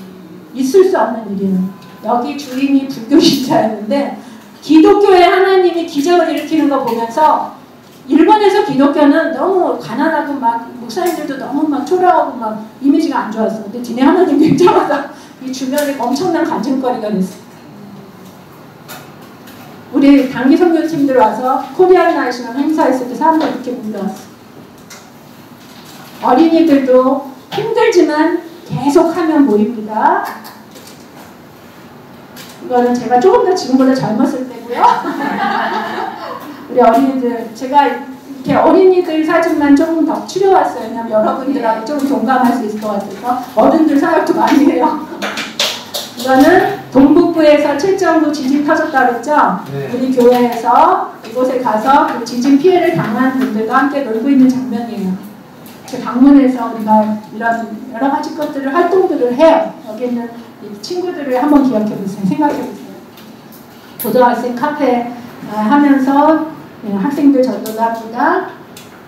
있을 수 없는 일이에요. 여기 주인이 불교 신자였는데 기독교의 하나님이 기적을 일으키는 거 보면서 일본에서 기독교는 너무 가난하고 막 목사님들도 너무 막 초라하고 막 이미지가 안 좋았어. 근데 니네 하나님 굉장하다. 이 주변에 엄청난 간증거리가 됐어. 우리 단기 선교팀들 와서 코리안 나이시랑 행사했을 때 사람들 이렇게 몰려왔어. 어린이들도 힘들지만 계속하면 모입니다. 이거는 제가 조금 더 지금보다 젊었을 때고요. 우리 어린이들, 제가 이렇게 어린이들 사진만 조금 더 추려왔어요. 왜냐면 여러분들하고 좀 동감할 수 있을 것 같아서. 어른들 사역도 많이 해요. 이거는 동북부에서 7.9 지진 터졌다고 했죠? 네. 우리 교회에서 이곳에 가서 그 지진 피해를 당한 분들과 함께 놀고 있는 장면이에요. 방문해서 우리가 이런 여러 가지 것들을 활동들을 해요. 여기 있는 이 친구들을 한번 기억해 보세요. 생각해 보세요. 고등학생 카페 하면서 학생들 전도도 합니다.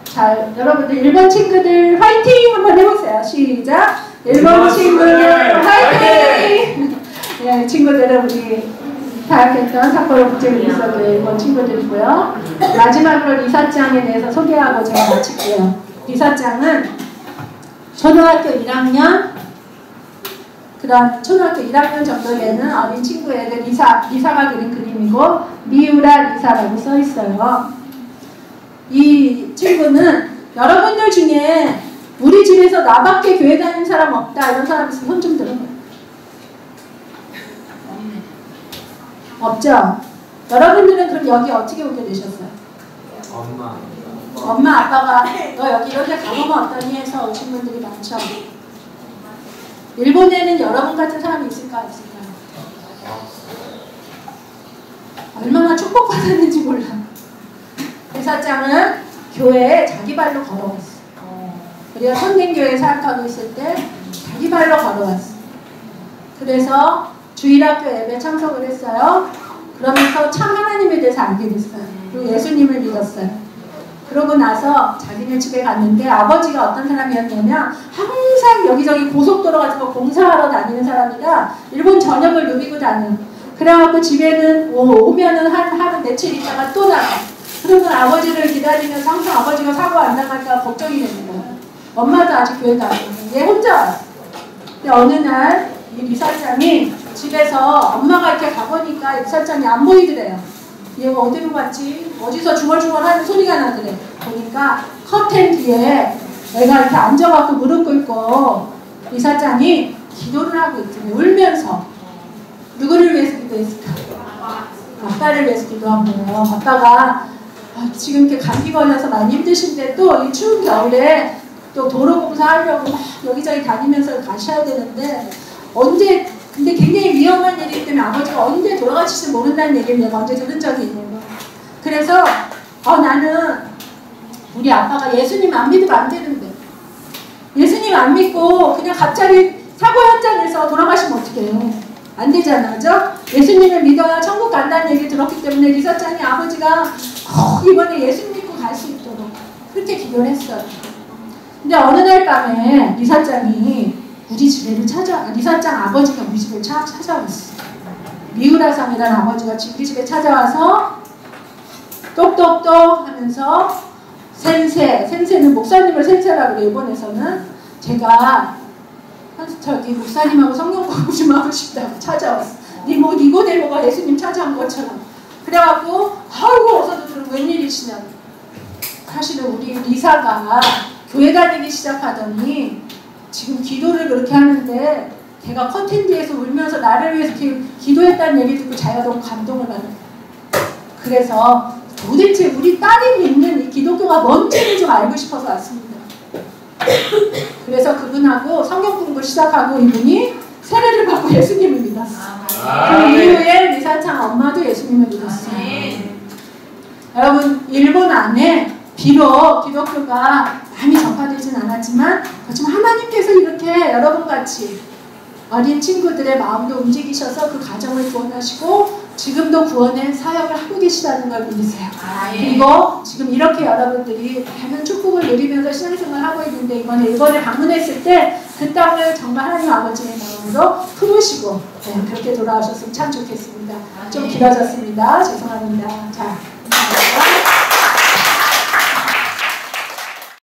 자, 여러분들 1번 친구들 화이팅 한번 해보세요. 시작. 1번 친구들 화이팅! 네, 친구들은 우리 사역했던 삿포로 국제그리스도교회 1번 친구들이고요. 마지막으로 리사장에 대해서 소개하고 제가 마칠게요. 리사장은 초등학교 1학년 그런 초등학교 1학년 정도 되는 어린 친구에게 리사가 그린 그림이고 미우라 리사라고 써 있어요. 이 친구는 여러분들 중에 우리 집에서 나밖에 교회 다니는 사람 없다 이런 사람 있으면 손 좀 들어봐요. 없죠? 여러분들은 그럼 여기 어떻게 오게 되셨어요? 엄마 아빠가 너 여기 이런 데 가보면 어떠니 해서 오신 분들이 많죠. 일본에는 여러분 같은 사람이 있을까 없을까요? 얼마나 축복받았는지 몰라. 리사장은 교회에 자기 발로 걸어왔어. 우리가 선생교회 사역하고 있을 때 자기 발로 걸어왔어. 그래서 주일학교 예배 참석을 했어요. 그러면서 참 하나님에 대해서 알게 됐어요. 그리고 예수님을 믿었어요. 그러고 나서 자기네 집에 갔는데 아버지가 어떤 사람이었냐면 항상 여기저기 고속도로 같은 거 공사하러 다니는 사람이라 일본 전역을 누비고 다녀. 그래갖고 집에는 오면은 하루 며칠 있다가 또 나가. 그러면 아버지를 기다리면서 항상 아버지가 사고 안 나갈까 걱정이 되는 거야. 엄마도 아직 교회 가고 얘 혼자 왔어. 근데 어느 날 이 리사장이 집에서 엄마가 이렇게 가보니까 리사장이 안 보이더래요. 얘가 어디로 갔지? 어디서 중얼중얼하는 소리가 나더래. 보니까 커튼 뒤에 애가 이렇게 앉아갖고 무릎 꿇고 리사장이 기도를 하고 있더래. 울면서. 누구를 위해서 기도했을까? 아빠를 위해서 기도한 거예요. 아빠가 지금 이렇게 감기 걸려서 많이 힘드신데 또 이 추운 겨울에 또 도로 공사하려고 막 여기저기 다니면서 가셔야 되는데 언제 근데 굉장히 위험한 일이기 때문에 아버지가 언제 돌아가실지 모른다는 얘기를 내가 언제 들은 적이 있는 거야. 그래서 나는 우리 아빠가 예수님 안 믿으면 안 되는데 예수님 안 믿고 그냥 갑자기 사고 현장에서 돌아가시면 어떡해요. 안 되잖아, 그죠? 예수님을 믿어야 천국 간다는 얘기 들었기 때문에 리사장이 아버지가 이번에 예수님 믿고 갈 수 있도록 그렇게 기도를 했어요. 근데 어느 날 밤에 리사장이 우리 집에를 리사장 아버지가 우리 집에 찾아왔어. 미우라상이라는 아버지가 우리 집에 찾아와서 똑똑똑 하면서 센세는 목사님을 센세라고 그래. 일본에서는 제가 저기 목사님하고 성경 공부 좀 하고 싶다고 찾아왔어. 니고데모가 예수님 찾아온 것처럼. 그래갖고 아이고 어서들 웬일이시냐고. 사실은 우리 리사가 교회 다니기 시작하더니 지금 기도를 그렇게 하는데 걔가 커튼 뒤에서 울면서 나를 위해서 기도했다는 얘기 듣고 자기가 너무 감동을 받았어요. 그래서 도대체 우리 딸이 믿는 이 이 기독교가 뭔지를 좀 알고 싶어서 왔습니다. 그래서 그분하고 성경 공부를 시작하고 이분이 세례를 받고 예수님을 믿었어요. 그 이후에 리사창 엄마도 예수님을 믿었어요. 여러분, 일본 안에 비록 기독교가 많이 전파되진 않았지만 그렇지만 하나님께서 이렇게 여러분같이 어린 친구들의 마음도 움직이셔서 그 가정을 구원하시고 지금도 구원의 사역을 하고 계시다는 걸 믿으세요. 그리고 지금 이렇게 여러분들이 다양한 축복을 누리면서 신앙생활을 하고 있는데 이번에 방문했을 때 그 땅을 정말 하나님 아버지의 마음으로 품으시고 그렇게 돌아오셨으면 참 좋겠습니다. 좀 길어졌습니다. 죄송합니다. 자.